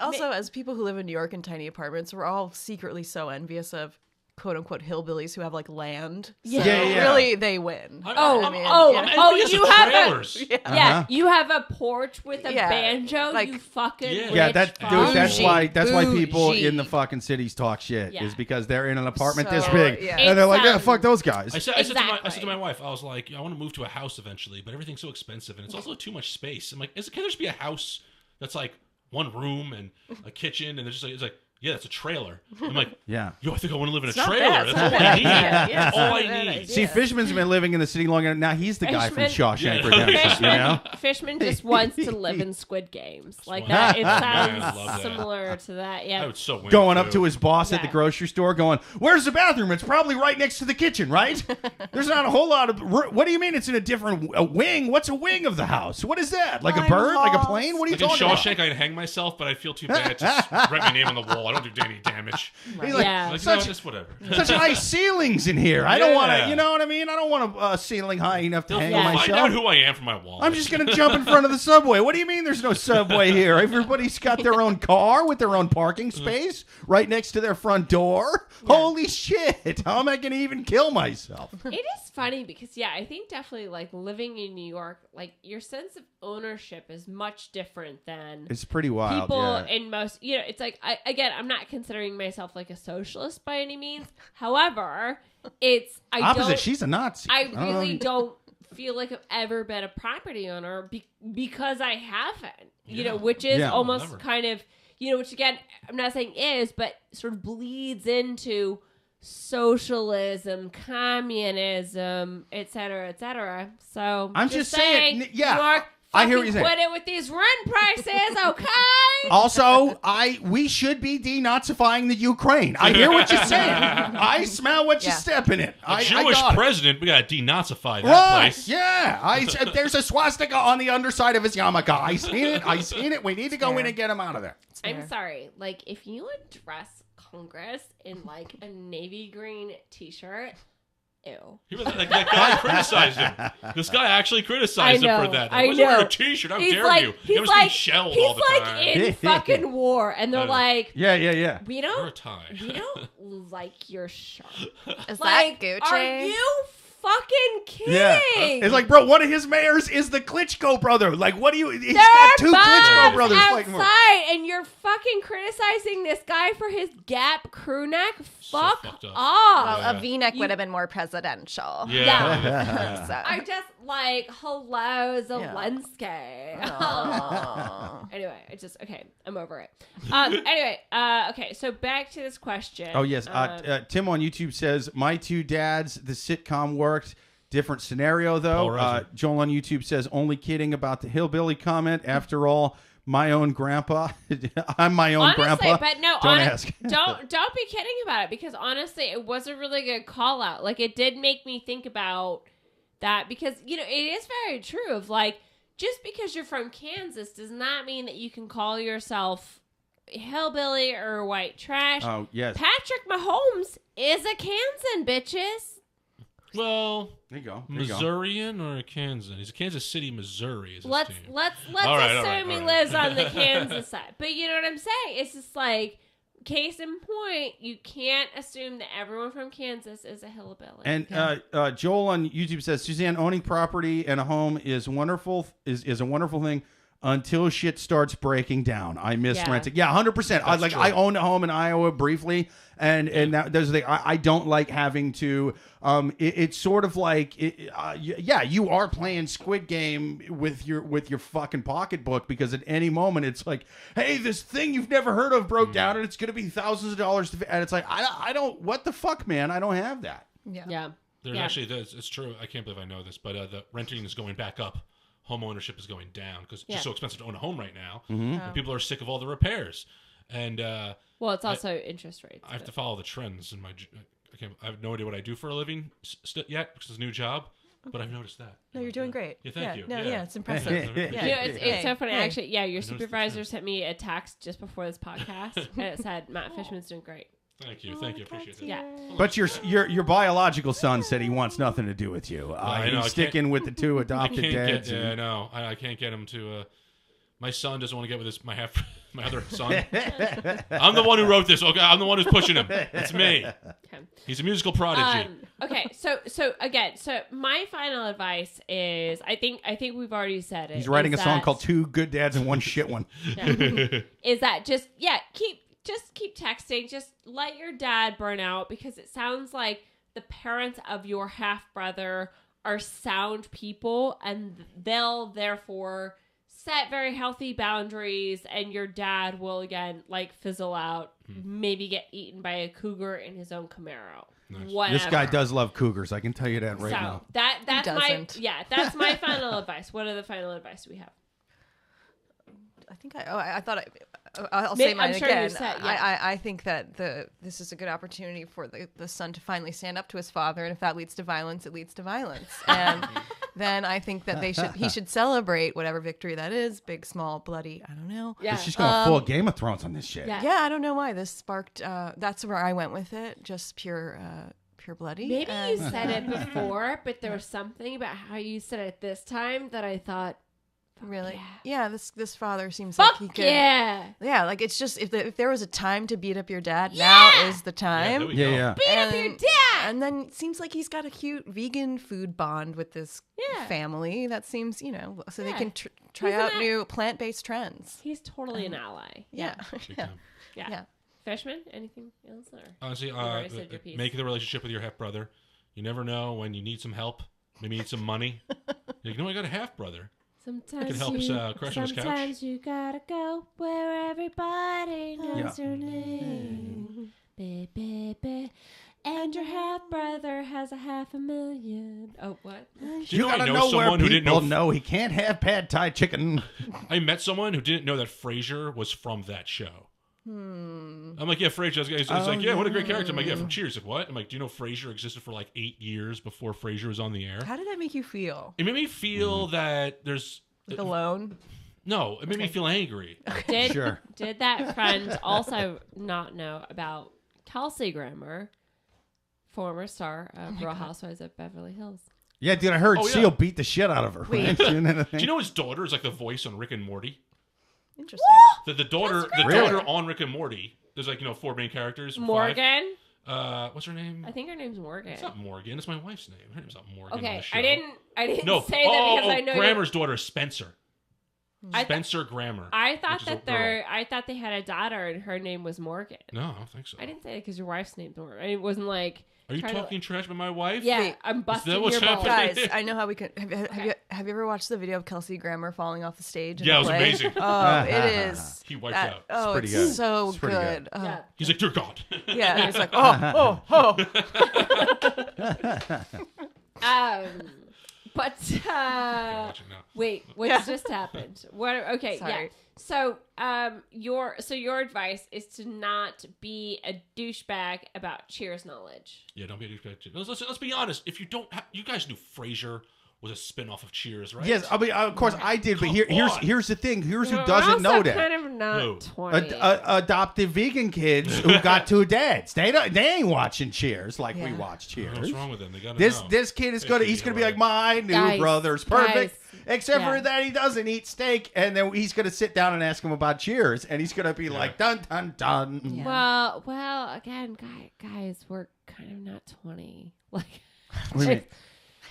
also, as people who live in New York in tiny apartments, we're all secretly so envious of quote unquote hillbillies who have like land. Yeah. So Yeah. really they win. I'm you envious of have trailers. you have a porch with a Yeah. banjo. Like- you fucking Yeah. rich Yeah, that's fuck. why people Bougie. in the fucking cities talk shit Yeah. is because they're in an apartment this So, big yeah. and they're like, yeah, It's, fuck those guys. I said to Exactly. my wife, I was like, I want to move to a house eventually, but everything's so expensive and it's also too much space. I'm like, can there just be a house that's like one room and a kitchen and it's like, yeah, it's a trailer. I'm like, Yeah. yo, I think I want to live in a not trailer. bad. That's all I need. Yeah, That's all I it's not a bad need. idea. See, Fishman's been living in the city long enough. Now he's the guy from Fishman- Shawshank Yeah. Redemption, you know? Fishman just wants to live in Squid Games. Like Wow. that. It Man, I love sounds that. similar to that. I Yeah. would so win Going too. up to his boss at the Yeah. grocery store going, where's the bathroom? It's probably right next to the kitchen, right? There's not a whole lot of... What do you mean it's in a different wing? What's a wing of the house? What is that? Like a I'm bird? Like a lost. plane? What are you Like in talking about? Shawshank, I'd hang myself, but I feel too bad. Just write my name on the wall. I don't do any damage. He's like, Yeah. Like, such, no, just whatever. such high ceilings in here. I don't want to, Yeah. you know what I mean? I don't want a ceiling high enough to hang Yeah. on Find out myself. who I am from my wall. I'm just going to jump in front of the subway. What do you mean there's no subway here? Everybody's got their own car with their own parking space right next to their front door. Holy shit. How am I going to even kill myself? It is funny because I think definitely like living in New York, like your sense of ownership is much different than It's pretty wild. people yeah. in most. It's like I'm not considering myself like a socialist by any means. However, Opposite. She's a Nazi. I don't know. really don't feel like I've ever been a property owner because I haven't. Which is Yeah. almost Never. kind of which again I'm not saying is, but sort of bleeds into socialism, communism, et cetera. So I'm just saying, yeah, New York, I hear what you're saying. Quit it with these rent prices, okay? Also, we should be denazifying the Ukraine. I hear what you're saying. I smell what you're Yeah. stepping in. A I Jewish got it. president, we gotta denazify that Right? place. Yeah. There's a swastika on the underside of his yarmulke. I seen it. We need to go in and get him out of there. I'm fair. sorry. Like, if you address Congress in like a navy green T-shirt, ew. That guy criticized him. This guy actually criticized him for that. I was know. wearing a T-shirt. How dare you? He's He was like, being shelled all the like time. in fucking war, and they're I know. like, Yeah. we Wear a don't, tie. we don't like your shirt. Is Like, that Gucci? are you fucking kidding? Yeah. It's like, bro, one of his mayors is the Klitschko brother. Like, what do you... He's They're got two Klitschko bombs brothers fighting for him. outside, and you're fucking criticizing this guy for his Gap crew neck. Fuck fucked up. off. Well, a V-neck would have been more presidential. Yeah. So. I just like, hello, Zelensky. Anyway, I'm over it. Okay, so back to this question. Oh, yes. Tim on YouTube says, my two dads, the sitcom worked. Different scenario, though. Paul Reiser. Joel on YouTube says, only kidding about the hillbilly comment. After all, my own grandpa. I'm my own Honestly, grandpa. but no, Don't ask. don't be kidding about it, because honestly, it was a really good call out. Like, it did make me think about that, because it is very true. Of like, just because you're from Kansas does not mean that you can call yourself hillbilly or white trash. Oh, yes. Patrick Mahomes is a Kansan, bitches. Well, There you go. Missourian or a Kansas? He's a Kansas City, Missouri. Is his Let's team. assume All right, he all right. lives on the Kansas side. But you know what I'm saying? It's just like, case in point, you can't assume that everyone from Kansas is a hillbilly. And Joel on YouTube says, Suzanne, owning property and a home is wonderful. Is a wonderful thing until shit starts breaking down. I miss Yeah. renting. Yeah, 100%. I owned a home in Iowa briefly, and that, there's the thing. I don't like having to. It's sort of like, you are playing Squid Game with your fucking pocketbook, because at any moment it's like, hey, this thing you've never heard of broke down, and it's going to be thousands of dollars and it's like, I don't. What the fuck, man? I don't have that. yeah. There's Yeah. actually, it's true. I can't believe I know this, but the renting is going back up. Home ownership is going down because it's just so expensive to own a home right now. And people are sick of all the repairs. And Well, it's also interest rates. I have to follow the trends in my. I have no idea what I do for a living yet because it's a new job, but I've noticed that. No, you're doing great. Yeah, thank you. No, Yeah. it's impressive. Yeah. It's so funny. Hey. Actually, your noticed the supervisor sent me a text just before this podcast, and it said, Matt Fishman's doing great. Thank you. Appreciate that. Yeah. But your biological son said he wants nothing to do with you. I know, He's sticking with the two I adopted can't dads. get. Yeah, I know. I can't get him to. My son doesn't want to get with my other son. I'm the one who wrote this. Okay, I'm the one who's pushing him. It's me. Okay. He's a musical prodigy. Okay, so my final advice is I think we've already said it. He's writing a is song that- called Two Good Dads and One Shit One. Yeah. Is that keep texting. Just let your dad burn out, because it sounds like the parents of your half brother are sound people, and they'll therefore set very healthy boundaries, and your dad will again fizzle out, maybe get eaten by a cougar in his own Camaro. Nice. Whatever. This guy does love cougars. I can tell you that right now. That's doesn't. that's my final advice. What are the final advice we have? I think I'll say mine I'm sure again. you said, yeah. I think that this is a good opportunity for the son to finally stand up to his father, and if that leads to violence, it leads to violence. And then I think that he should celebrate whatever victory that is, big, small, bloody. I don't know. Yeah. She's going full Game of Thrones on this shit. Yeah. Yeah, I don't know why this sparked. That's where I went with it. Just pure bloody. Maybe and- you said it before, but there was something about how you said it this time that I thought, Really? Yeah, this father seems fuck like he could. yeah. Yeah, like it's just if there was a time to beat up your dad, now is the time. there we go. Yeah. Beat up your dad. And then it seems like he's got a cute vegan food bond with this Yeah. family. That seems, so they Yeah. can try He's out an new plant-based trends. He's totally an ally. Yeah. Big yeah. time. Yeah. Yeah. Fishman, anything else? Or? Honestly, already said your piece. make the relationship with your half brother. You never know when you need some help. Maybe you need some money. I got a half brother. Sometimes could help us, crash on his couch. Sometimes you gotta go where everybody knows your name. Baby. And your half brother has $500,000. Oh, what? Do you know I gotta know know where someone who didn't people know? know he can't have pad thai chicken. I met someone who didn't know that Frasier was from that show. I'm like, yeah, Frasier. He's like, yeah, what a great character. I'm like, yeah, from Cheers. Like, what? I'm like, do you know Frasier existed for 8 years before Frasier was on the air? How did that make you feel? It made me feel that there's Alone? no. It made me feel angry. Sure. Did that friend also not know about Kelsey Grammer, former star of Real Housewives of Beverly Hills? Yeah, dude, I heard Oh, yeah. Seal beat the shit out of her. Wait. Right? Do you know his daughter is like the voice on Rick and Morty? Interesting. The daughter, Really? daughter on Rick and Morty. There's 4 main characters. 5. Morgan? What's her name? I think her name's Morgan. It's not Morgan. It's my wife's name. Her name's not Morgan. on Okay, the show. I didn't No, say that because I know Grammer's daughter is Spencer. I Spencer Grammer. I thought which is a that I thought they had a daughter and her name was Morgan. No, I don't think so. I didn't say it because your wife's name's Morgan. It wasn't like. Are you trying to- talking trash about my wife? Yeah, Wait, I'm busting that what's your balls. happening? Guys, I know how we can. Have you ever watched the video of Kelsey Grammer falling off the stage? in Yeah, the it was play? amazing. Oh, it is. He wiped That- out. Oh, pretty it's good. so It's pretty good. good. Oh. Yeah. He's like, dear God. Yeah, and he's like, oh. But Watch it now. wait, what Yeah. just happened? What? Okay, yeah. Sorry. So, your advice is to not be a douchebag about Cheers knowledge. Yeah, don't be a douchebag. Let's be honest. If you don't, you guys knew Frasier was a spin-off of Cheers, right? Yes, I mean, of course I did, but Come on. here's the thing. Here's who We're doesn't know also that. kind of not Who? 20. Adopted vegan kids who got two dads. They ain't watching Cheers like we Yeah. watch Cheers. What's wrong with them? They gotta This know. this kid is he's gonna be like, my new Guys, brother's perfect, guys, except yeah. for that he doesn't eat steak, and then he's gonna sit down and ask him about Cheers, and he's gonna be like, dun dun dun. Yeah. Well, again, guys, we're kind of not 20. Like, What do you mean?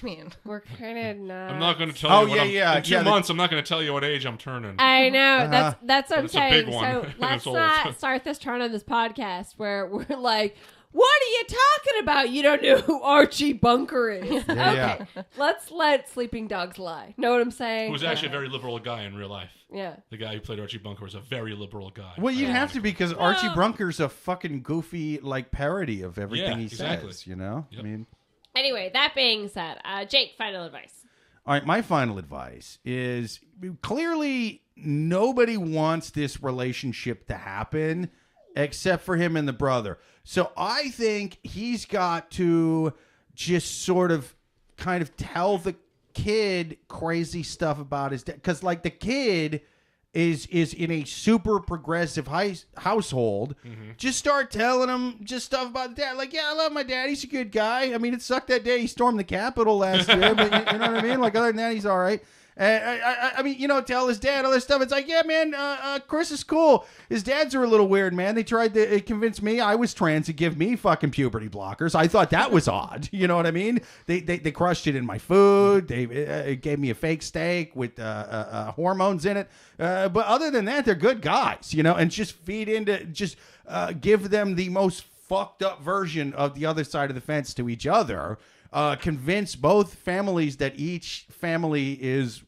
I mean, we're kind of not. I'm not going to tell Oh, you. What yeah, in 2 yeah, months, I'm not going to tell you what age I'm turning. I know. That's what I'm It's a big saying. one. So It's let's old. not start this turn on this podcast where we're like, what are you talking about? You don't know who Archie Bunker is. Yeah. Okay, let's let sleeping dogs lie. Know what I'm saying? Who was actually a very liberal guy in real life. Yeah. The guy who played Archie Bunker was a very liberal guy. Well, you'd have to because Well- Archie Bunker's a fucking goofy parody of everything Yeah, he exactly. says. You know, Yep. I mean. Anyway, that being said, Jake, final advice. All right, my final advice is clearly nobody wants this relationship to happen except for him and the brother. So I think he's got to just sort of kind of tell the kid crazy stuff about his dad. Because, the kid, is in a super progressive household, just start telling them just stuff about dad. Like, yeah, I love my dad. He's a good guy. I mean, it sucked that day he stormed the Capitol last year, but you know what I mean? Like, other than that, he's all right. I mean, tell his dad all this stuff. It's like, yeah, man, Chris is cool. His dads are a little weird, man. They tried to convince me I was trans to give me fucking puberty blockers. I thought that was odd. You know what I mean? They crushed it in my food. They gave me a fake steak with hormones in it. But other than that, they're good guys, and just give them the most fucked up version of the other side of the fence to each other. Convince both families that each family is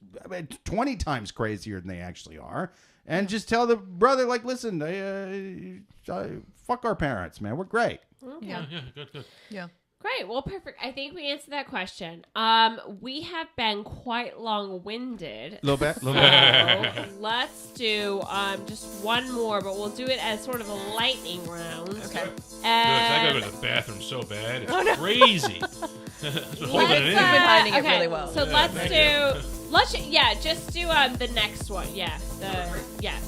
20 times crazier than they actually are, and just tell the brother, like, listen, fuck our parents, man. We're great. Okay. Yeah, good. Yeah. Great. Well, perfect. I think we answered that question. We have been quite long-winded. Little bit. So let's do just one more, but we'll do it as sort of a lightning round. Okay. I gotta go to the bathroom so bad. It's crazy. Just holding it in. You've been hiding it really well. So let's just do the next one. Yeah. All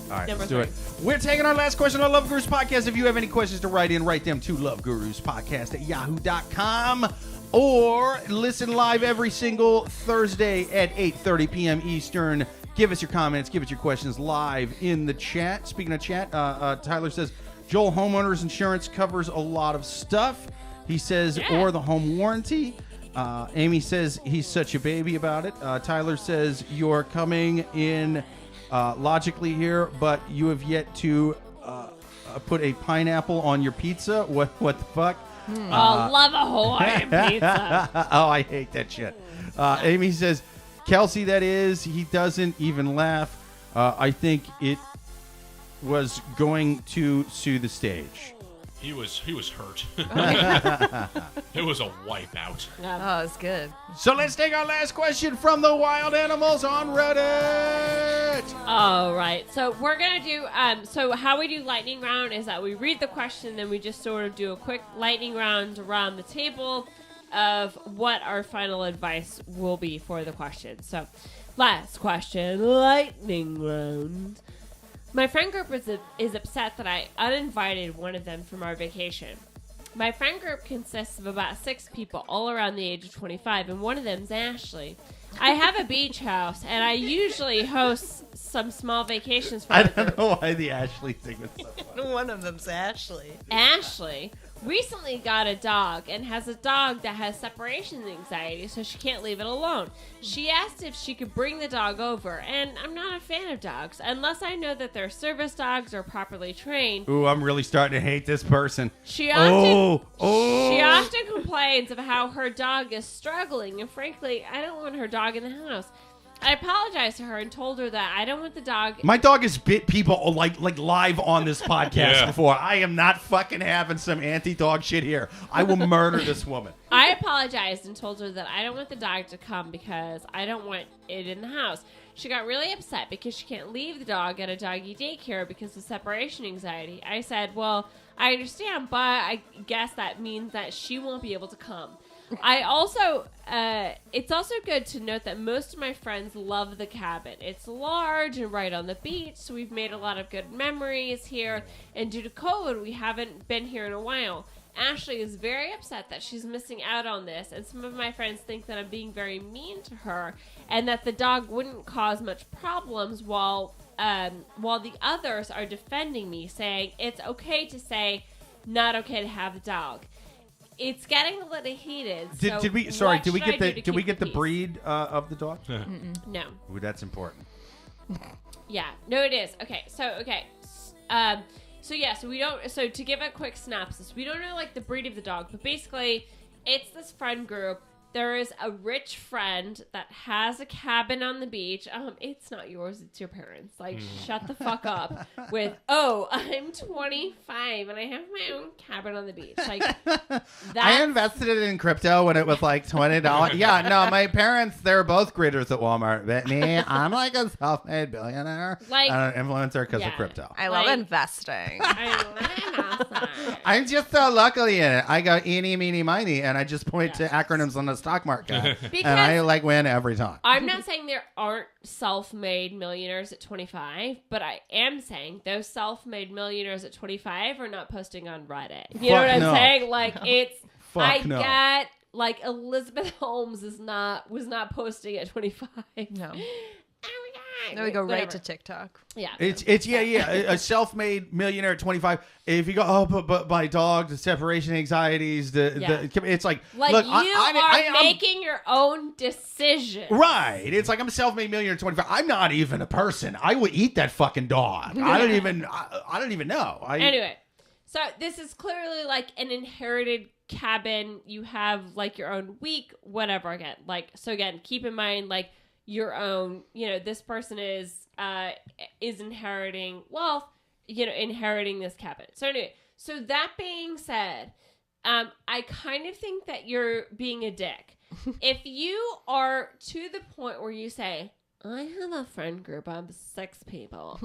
right, number let's do 3. it. We're taking our last question on Love Gurus Podcast. If you have any questions to write them to loveguruspodcast@yahoo.com, or listen live every single Thursday at 8:30 p.m. Eastern. Give us your comments. Give us your questions live in the chat. Speaking of chat, Tyler says, Joel Homeowners Insurance covers a lot of stuff. He says, or the home warranty. Amy says he's such a baby about it. Tyler says you're coming in logically here, but you have yet to put a pineapple on your pizza. What the fuck? Love a Hawaiian pizza. Oh, I hate that shit. Amy says, Kelsey, that is, he doesn't even laugh. I think it was going to sue the stage. He was hurt. It was a wipeout. Oh, it's good. So let's take our last question from the wild animals on Reddit. All right. So we're going to do, so how we do lightning round is that we read the question, then we just sort of do a quick lightning round around the table of what our final advice will be for the question. So last question, lightning round. My friend group is upset that I uninvited one of them from our vacation. My friend group consists of about 6 people, all around the age of 25, and one of them's Ashley. I have a beach house, and I usually host some small vacations for I our don't group. know why the Ashley thing was so funny. One of them's Ashley. Ashley recently got a dog and has a dog that has separation anxiety, so she can't leave it alone. She asked if she could bring the dog over, and I'm not a fan of dogs unless I know that they're service dogs or properly trained. Ooh, I'm really starting to hate this person. She often complains of how her dog is struggling, and frankly, I don't want her dog in the house. I apologized to her and told her that I don't want the dog. My dog has bit people like live on this podcast before. I am not fucking having some anti-dog shit here. I will murder this woman. I apologized and told her that I don't want the dog to come because I don't want it in the house. She got really upset because she can't leave the dog at a doggy daycare because of separation anxiety. I said, well, I understand, but I guess that means that she won't be able to come. It's also good to note that most of my friends love the cabin. It's large and right on the beach, so we've made a lot of good memories here. And due to COVID, we haven't been here in a while. Ashley is very upset that she's missing out on this, and some of my friends think that I'm being very mean to her, and that the dog wouldn't cause much problems while the others are defending me, saying it's okay to say, not okay to have the dog. It's getting a little heated. Did we get the breed of the dog? No. Ooh, that's important. Yeah. No, it is. Okay. So we don't. So to give a quick synopsis, we don't know like the breed of the dog, but basically, it's this friend group. There is a rich friend that has a cabin on the beach. It's not yours, it's your parents. Like, shut the fuck up with, oh, I'm 25 and I have my own cabin on the beach. Like, I invested it in crypto when it was like $20. Yeah, no, my parents, they're both greeters at Walmart. But me, I'm like a self-made billionaire. Like, and an influencer because of crypto. I love investing. I'm just so luckily in it. I go eeny, meeny, miny, and I just point to acronyms on a stock market, Because and I like win every time. I'm not saying there aren't self-made millionaires at 25, but I am saying those self-made millionaires at 25 are not posting on Reddit. You know what I'm saying? Like it's get like Elizabeth Holmes was not posting at 25. No. Oh my God. There we go, Whatever. right to TikTok. Yeah. It's a self-made millionaire at 25. If you go, but my dog, the separation anxieties, it's like Like look, you I'm making your own decision. right. It's like I'm a self-made millionaire at 25. I'm not even a person. I would eat that fucking dog. I don't even know. Anyway, so this is clearly like an inherited cabin. You have like your own week, whatever. Again, keep in mind like your own. You know, this person is inheriting wealth. You know, inheriting this cabin. So anyway, so that being said, I kind of think that you're being a dick. If you are to the point where you say, I have a friend group of 6 people,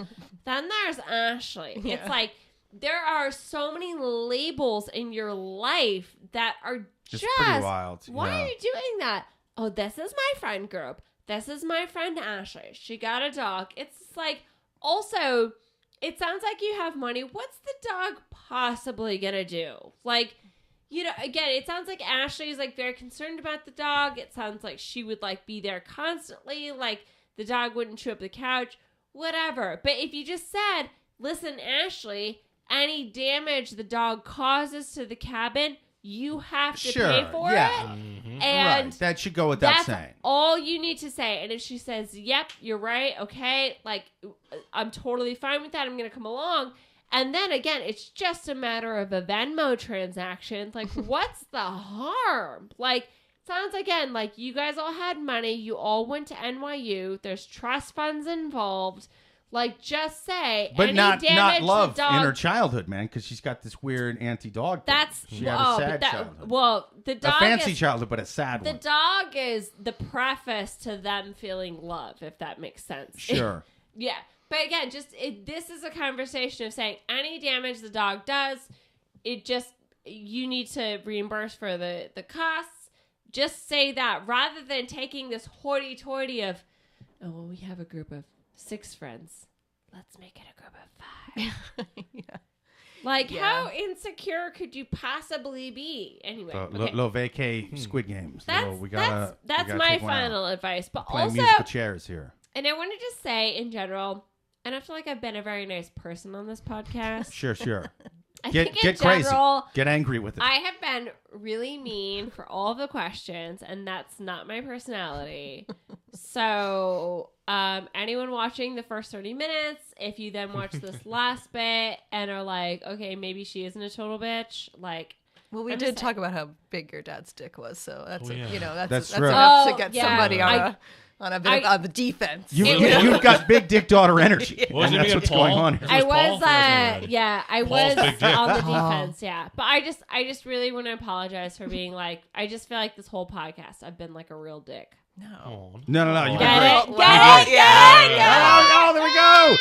then there's Ashley. Yeah. It's like there are so many labels in your life that are just pretty wild. Why Yeah. are you doing that? Oh, this is my friend group. This is my friend Ashley. She got a dog. It's like, also, it sounds like you have money. What's the dog possibly gonna do? Like, you know, again, it sounds like Ashley is like very concerned about the dog. It sounds like she would like be there constantly. Like the dog wouldn't chew up the couch, whatever. But if you just said, listen, Ashley, any damage the dog causes to the cabin, you have to pay for it. Mm-hmm. And right. That should go without that's saying. all you need to say. And if she says, yep, you're right, okay, like, I'm totally fine with that, I'm going to come along. And then, again, it's just a matter of a Venmo transaction. Like, what's the harm? Like, sounds, again, like you guys all had money. You all went to NYU. There's trust funds involved. Like, just say, But any not damage love the dog, in her childhood, man, because she's got this weird anti-dog thing. That's, she had a sad but childhood. well, the dog A fancy is, childhood, but a sad the one. dog is the preface to them feeling love, if that makes sense. Sure. Yeah. But again, this is a conversation of saying any damage the dog does, you need to reimburse for the costs. Just say that rather than taking this hoity-toity of, oh, well, we have a group of 6 friends. Let's make it a group of 5. Yeah. Like, how insecure could you possibly be? Anyway, okay. Little vacay Squid Games. That's we gotta my take one out. final advice. But Playing also, musical chairs here. and I wanted to say in general, and I feel like I've been a very nice person on this podcast. Sure. I Get think in crazy. general, Get angry with it. I have been really mean for all the questions, and that's not my personality. So, anyone watching the first 30 minutes, if you then watch this last bit and are like, okay, maybe she isn't a total bitch, like, Well, we I'm did just talk about how big your dad's dick was, so that's That's that's true. enough Oh, to get yeah. somebody on a bit of the defense. You've got big dick daughter energy. Was and it that's me what's and going Paul? on here. I Was Paul? was, Paul's was big dick. on the defense, yeah. But I just really want to apologize for being like, I just feel like this whole podcast, I've been like a real dick. No. Oh. No. You've been Get great. it? You've Get been it? great. Yeah. Oh, there we go.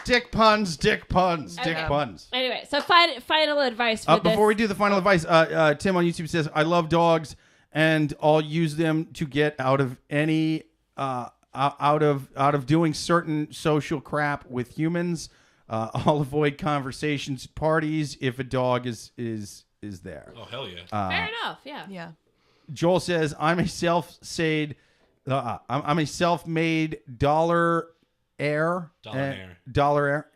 Dick puns. Dick Okay. puns. Anyway, so final advice for this. Before we do the final advice, Tim on YouTube says, I love dogs and I'll use them to get out of any out of doing certain social crap with humans. I'll avoid conversations, parties if a dog is there. Oh, hell yeah. Fair enough, yeah. Yeah. Joel says, I'm a self-made dollar heir,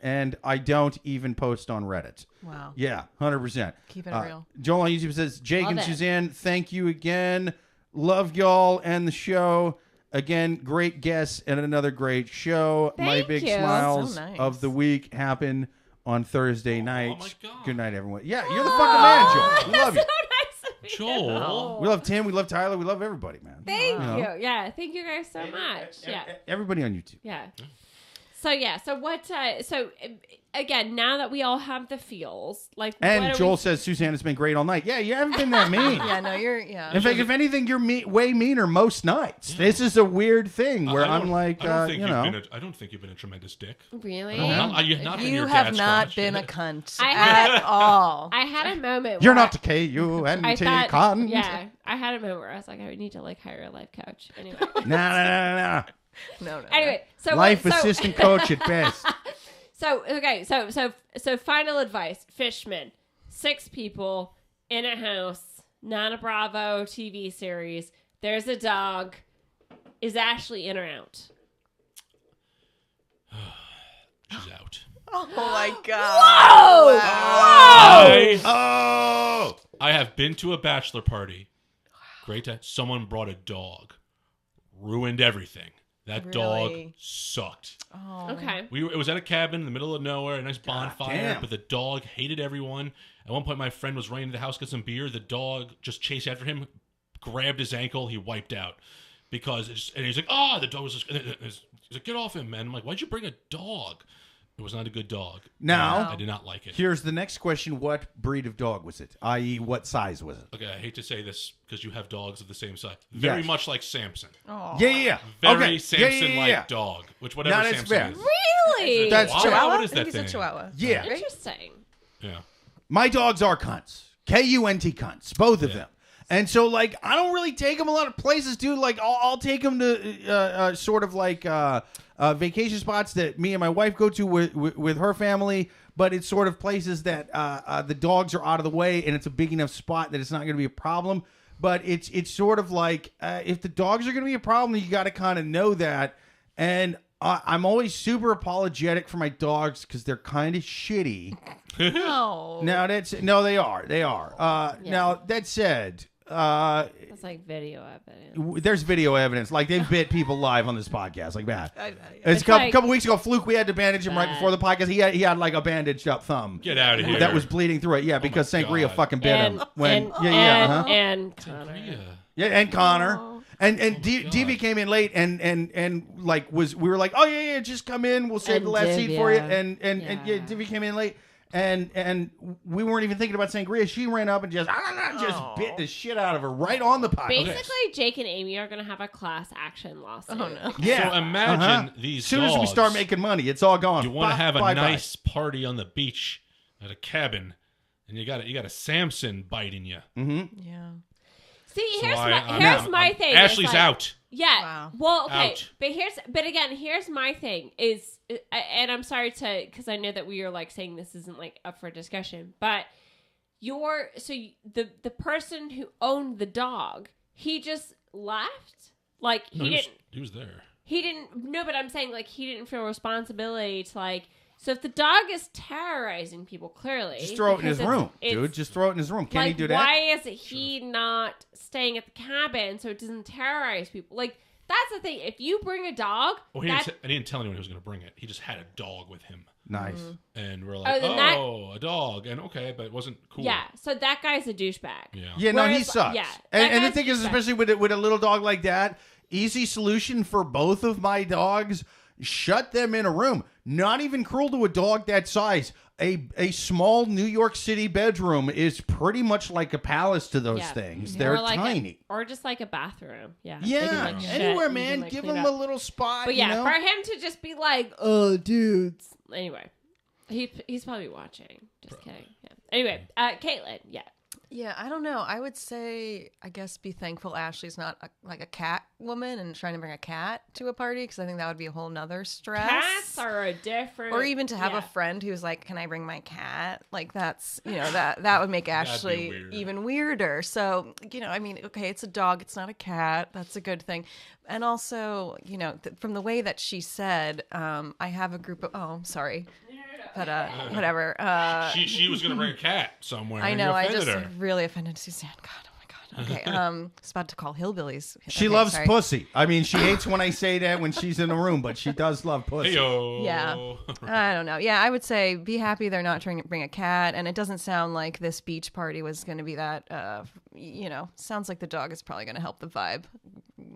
and I don't even post on Reddit. Wow. Yeah, 100%. Keep it real. Joel on YouTube says, Jake Love and it. Suzanne, thank you again. Love y'all and the show. Again, great guests and another great show. My Thank big you. smiles So nice. of the week happen on Thursday night. my God. Good night, everyone. Yeah, you're the fucking man, Joel. We love you. So nice of you. Joel. We love Tim. We love Tyler. We love everybody, man. Thank You you. know? Yeah, thank you guys so much. Yeah. Everybody on YouTube. Yeah. So what, again, now that we all have the feels, like, And what are Joel we, says, Suzanne has been great all night. Yeah, you haven't been that mean. Yeah, no, yeah. In fact, if anything, you're way meaner most nights. This is a weird thing where I'm like, I don't think you I don't think you've been a tremendous dick. really? You've not been You your have dad's not crotch. been a cunt I had- at all. I had a moment You're where not K-U-N-T I thought, con. yeah, I had a moment where I was like, I would need to like hire a life coach. Anyway. No. No. Anyway, so Life assistant coach at best. So final advice, Fishman, 6 people in a house, not a Bravo TV series. There's a dog. Is Ashley in or out? She's out. Oh my God! Oh! I have been to a bachelor party. Great time. Someone brought a dog. Ruined everything. That dog sucked. Oh. Okay. It was at a cabin in the middle of nowhere, a nice bonfire, damn. but the dog hated everyone. At one point, my friend was running to the house to get some beer. The dog just chased after him, grabbed his ankle. He wiped out. And he's like, the dog was just, he's like, get off him, man. I'm like, why'd you bring a dog? It was not a good dog. Now, I did not like it. Here's the next question. What breed of dog was it? I.e., what size was it? Okay, I hate to say this because you have dogs of the same size. Very much like Samson. Oh. Yeah. Very Okay. Samson-like dog. Which whatever Now, that's Samson fair. is. Really? That's Wow, Chihuahua? what is I that think thing? he's a Chihuahua. Yeah. Interesting. Yeah. My dogs are cunts. K-U-N-T cunts. Both of them. And so, like, I don't really take them a lot of places, dude. Like, I'll take them to sort of like vacation spots that me and my wife go to with her family. But it's sort of places that the dogs are out of the way, and it's a big enough spot that it's not going to be a problem. But it's sort of like if the dogs are going to be a problem, you got to kind of know that. And I'm always super apologetic for my dogs because they're kind of shitty. No. They are. Now that said, That's like video evidence. there's video evidence. Like they've bit people live on this podcast, like that. It's A like- couple weeks ago, Fluke, we had to bandage him right before the podcast. He had like a bandaged up thumb. Get out of here. That was bleeding through it. Yeah, because my Sangria God. fucking bit him. and Connor. And Connor. And Divvy came in late and like we were like, oh yeah, just come in, we'll save And the last seat Div, for you. yeah. And Divvy came in late and we weren't even thinking about Sangria. She ran up and just bit the shit out of her right on the podcast. Basically, Jake and Amy are going to have a class action lawsuit. Oh no. Yeah. So imagine these As soon as we dogs. start making money, it's all gone. You want to have a Bye-bye. nice party on the beach at a cabin, and you got a Samson biting you. Yeah. See, So here's my thing. It's Ashley's like- out. Yeah. Wow. Well, okay. Out. But again, here's my thing is, and I'm sorry because I know that we are like saying this isn't like up for discussion, but the person who owned the dog, he just left. Like He was there. he didn't. No, but I'm saying like he didn't feel responsibility to like. So if the dog is terrorizing people, clearly Just throw it in his because room, dude. it's- Just throw it in his room. Can he like, do that? why is he not staying at the cabin so it doesn't terrorize people? Like, that's the thing. If you bring a dog, Well, I didn't tell anyone he was going to bring it. He just had a dog with him, Nice. and we're like, then a dog, and okay, but it wasn't cool. yeah. So that guy's a douchebag. Yeah. Yeah, no, he Whereas- sucks. yeah, and that the guy's thing is, douchebag. especially with a little dog like that, easy solution for both of my dogs: shut them in a room. Not even cruel to a dog that size. A small New York City bedroom is pretty much like a palace to those Yeah. things. Or They're like tiny. or just like a bathroom. Yeah. They Yeah, can, like, shit, anywhere, you man. can, like, Give clean them up. a little spot. But yeah, you know? for him to just be like, oh, dudes. Anyway, he's probably watching. Just kidding. Yeah. Anyway, Caitlin. Yeah. Yeah, I don't know. I would say, I guess, be thankful Ashley's not like a cat woman and trying to bring a cat to a party because I think that would be a whole nother stress. Cats are a different. Or even to have yeah. a friend who's like, "Can I bring my cat?" Like that would make Ashley weird. even weirder. So I mean, okay, it's a dog, it's not a cat. That's a good thing. And also, from the way that she said, I have a group of. Oh, I'm sorry, but whatever. She was going to bring a cat somewhere. I and know. you I offended just her. really offended Suzanne. God, oh my God. Okay. I was about to call hillbillies. She Okay, loves sorry. pussy. I mean, she hates when I say that when she's in the room, but she does love pussy. Heyo. Yeah. I don't know. Yeah, I would say be happy they're not trying to bring a cat, and it doesn't sound like this beach party was going to be that. Sounds like the dog is probably going to help the vibe,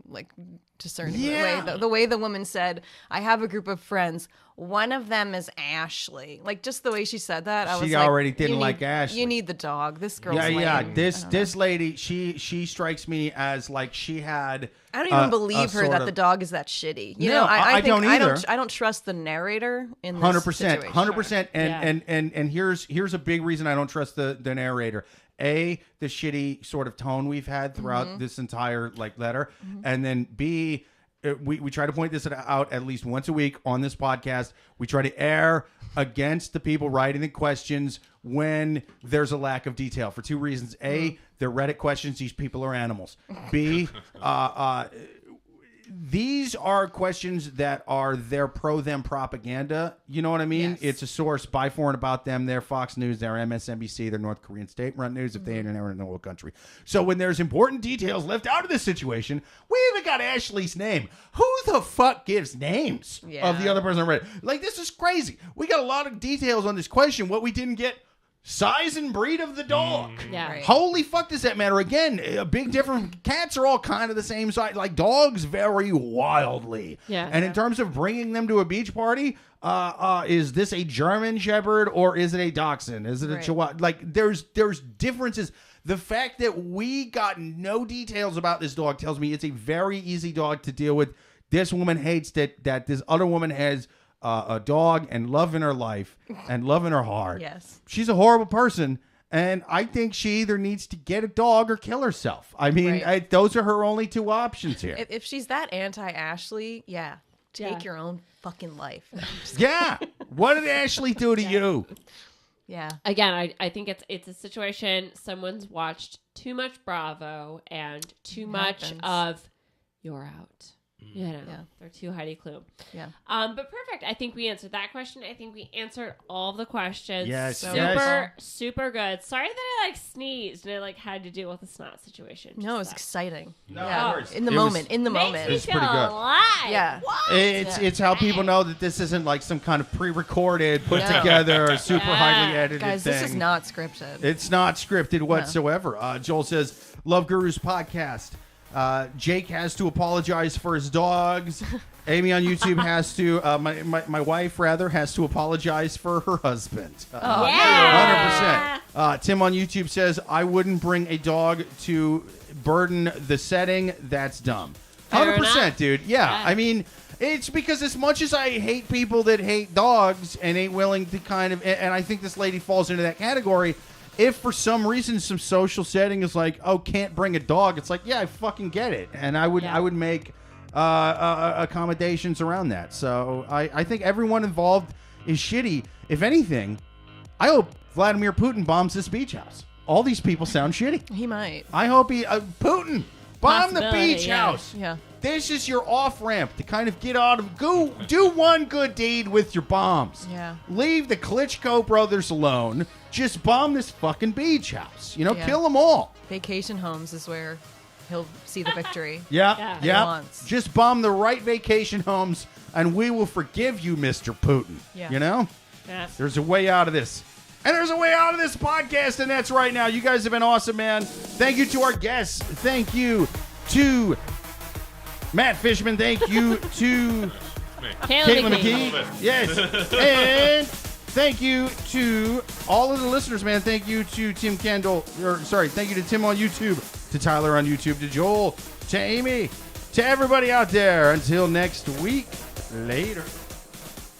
like discerning Yeah. the way the woman said, "I have a group of friends. One of them is Ashley." Like just the way she said that, I She was like, already didn't "You like need- Ashley." You need the dog. This girl's Yeah, lame. yeah. I don't This know. lady, she strikes me as like she had. I don't even a believe her sort that of- the dog is that shitty. You No, know, I think, don't either. I don't trust the narrator in this 100%, situation. 100%. Yeah. And here's a big reason I don't trust the narrator. A, the shitty sort of tone we've had throughout this entire letter, and then B, we try to point this out at least once a week on this podcast. We try to err against the people writing the questions when there's a lack of detail for two reasons. A, they're Reddit questions. These people are animals. B, these are questions that are their pro-them propaganda. You know what I mean? Yes. It's a source by, for, and about them. They're Fox News, they're MSNBC, they're North Korean state-run news if they ain't never in the whole country. So when there's important details left out of this situation, we even got Ashley's name. Who the fuck gives names of the other person on Reddit? Like, this is crazy. We got a lot of details on this question. What we didn't get, size and breed of the dog. Yeah. Right. Holy fuck, does that matter? Again, a big difference. Cats are all kind of the same size. Like, dogs vary wildly. Yeah. And in terms of bringing them to a beach party, is this a German Shepherd or is it a Dachshund? Is it a Chihuahua? Like, there's differences. The fact that we got no details about this dog tells me it's a very easy dog to deal with. This woman hates that this other woman has a dog and love in her life and love in her heart. Yes. She's a horrible person, and I think she either needs to get a dog or kill herself. I mean, Right. those are her only two options here. If she's that anti-Ashley, take your own fucking life. Yeah. What did Ashley do to you? Yeah. Again, I think it's a situation someone's watched too much Bravo and too much happens. of You're Out. You know, Yeah. they're too Heidi Klum. Yeah. But perfect. I think we answered that question. I think we answered all of the questions. Yes, Super, yes. super good. Sorry that I sneezed and I had to deal with the snot situation. No, it's Just exciting. No, Yeah. of course. In the It was- moment. In the makes moment. me It's feel pretty good. alive. Yeah. What? It's how people know that this isn't like some kind of pre-recorded, put No. together, super Yeah. highly edited Guys, thing. this is not scripted. It's not scripted whatsoever. Joel says, Love Gurus podcast. Jake has to apologize for his dogs. Amy on YouTube has to, my wife rather, has to apologize for her husband. Yeah. 100%. Tim on YouTube says, I wouldn't bring a dog to burden the setting. That's dumb. Fair 100%, enough. dude. Yeah. I mean, it's because as much as I hate people that hate dogs and ain't willing to kind of, and I think this lady falls into that category, if for some reason some social setting is like, oh, can't bring a dog, it's like, yeah, I fucking get it. And I would make accommodations around that. So I think everyone involved is shitty. If anything, I hope Vladimir Putin bombs this beach house. All these people sound shitty. He might. I hope he, Putin, bomb the Possibility, beach yeah. house. Yeah. This is your off-ramp to kind of get out of... do one good deed with your bombs. Yeah. Leave the Klitschko brothers alone. Just bomb this fucking beach house. You know, Yeah. kill them all. Vacation homes is where he'll see the victory. Yeah. At once. Just bomb the right vacation homes, and we will forgive you, Mr. Putin. Yeah. You know? Yeah. There's a way out of this. And there's a way out of this podcast, and that's right now. You guys have been awesome, man. Thank you to our guests. Thank you to Matt Fishman. Thank you to Caitlin McKee. Yes. And thank you to all of the listeners, man. Thank you to Tim Kendall. Thank you to Tim on YouTube, to Tyler on YouTube, to Joel, to Amy, to everybody out there. Until next week, later.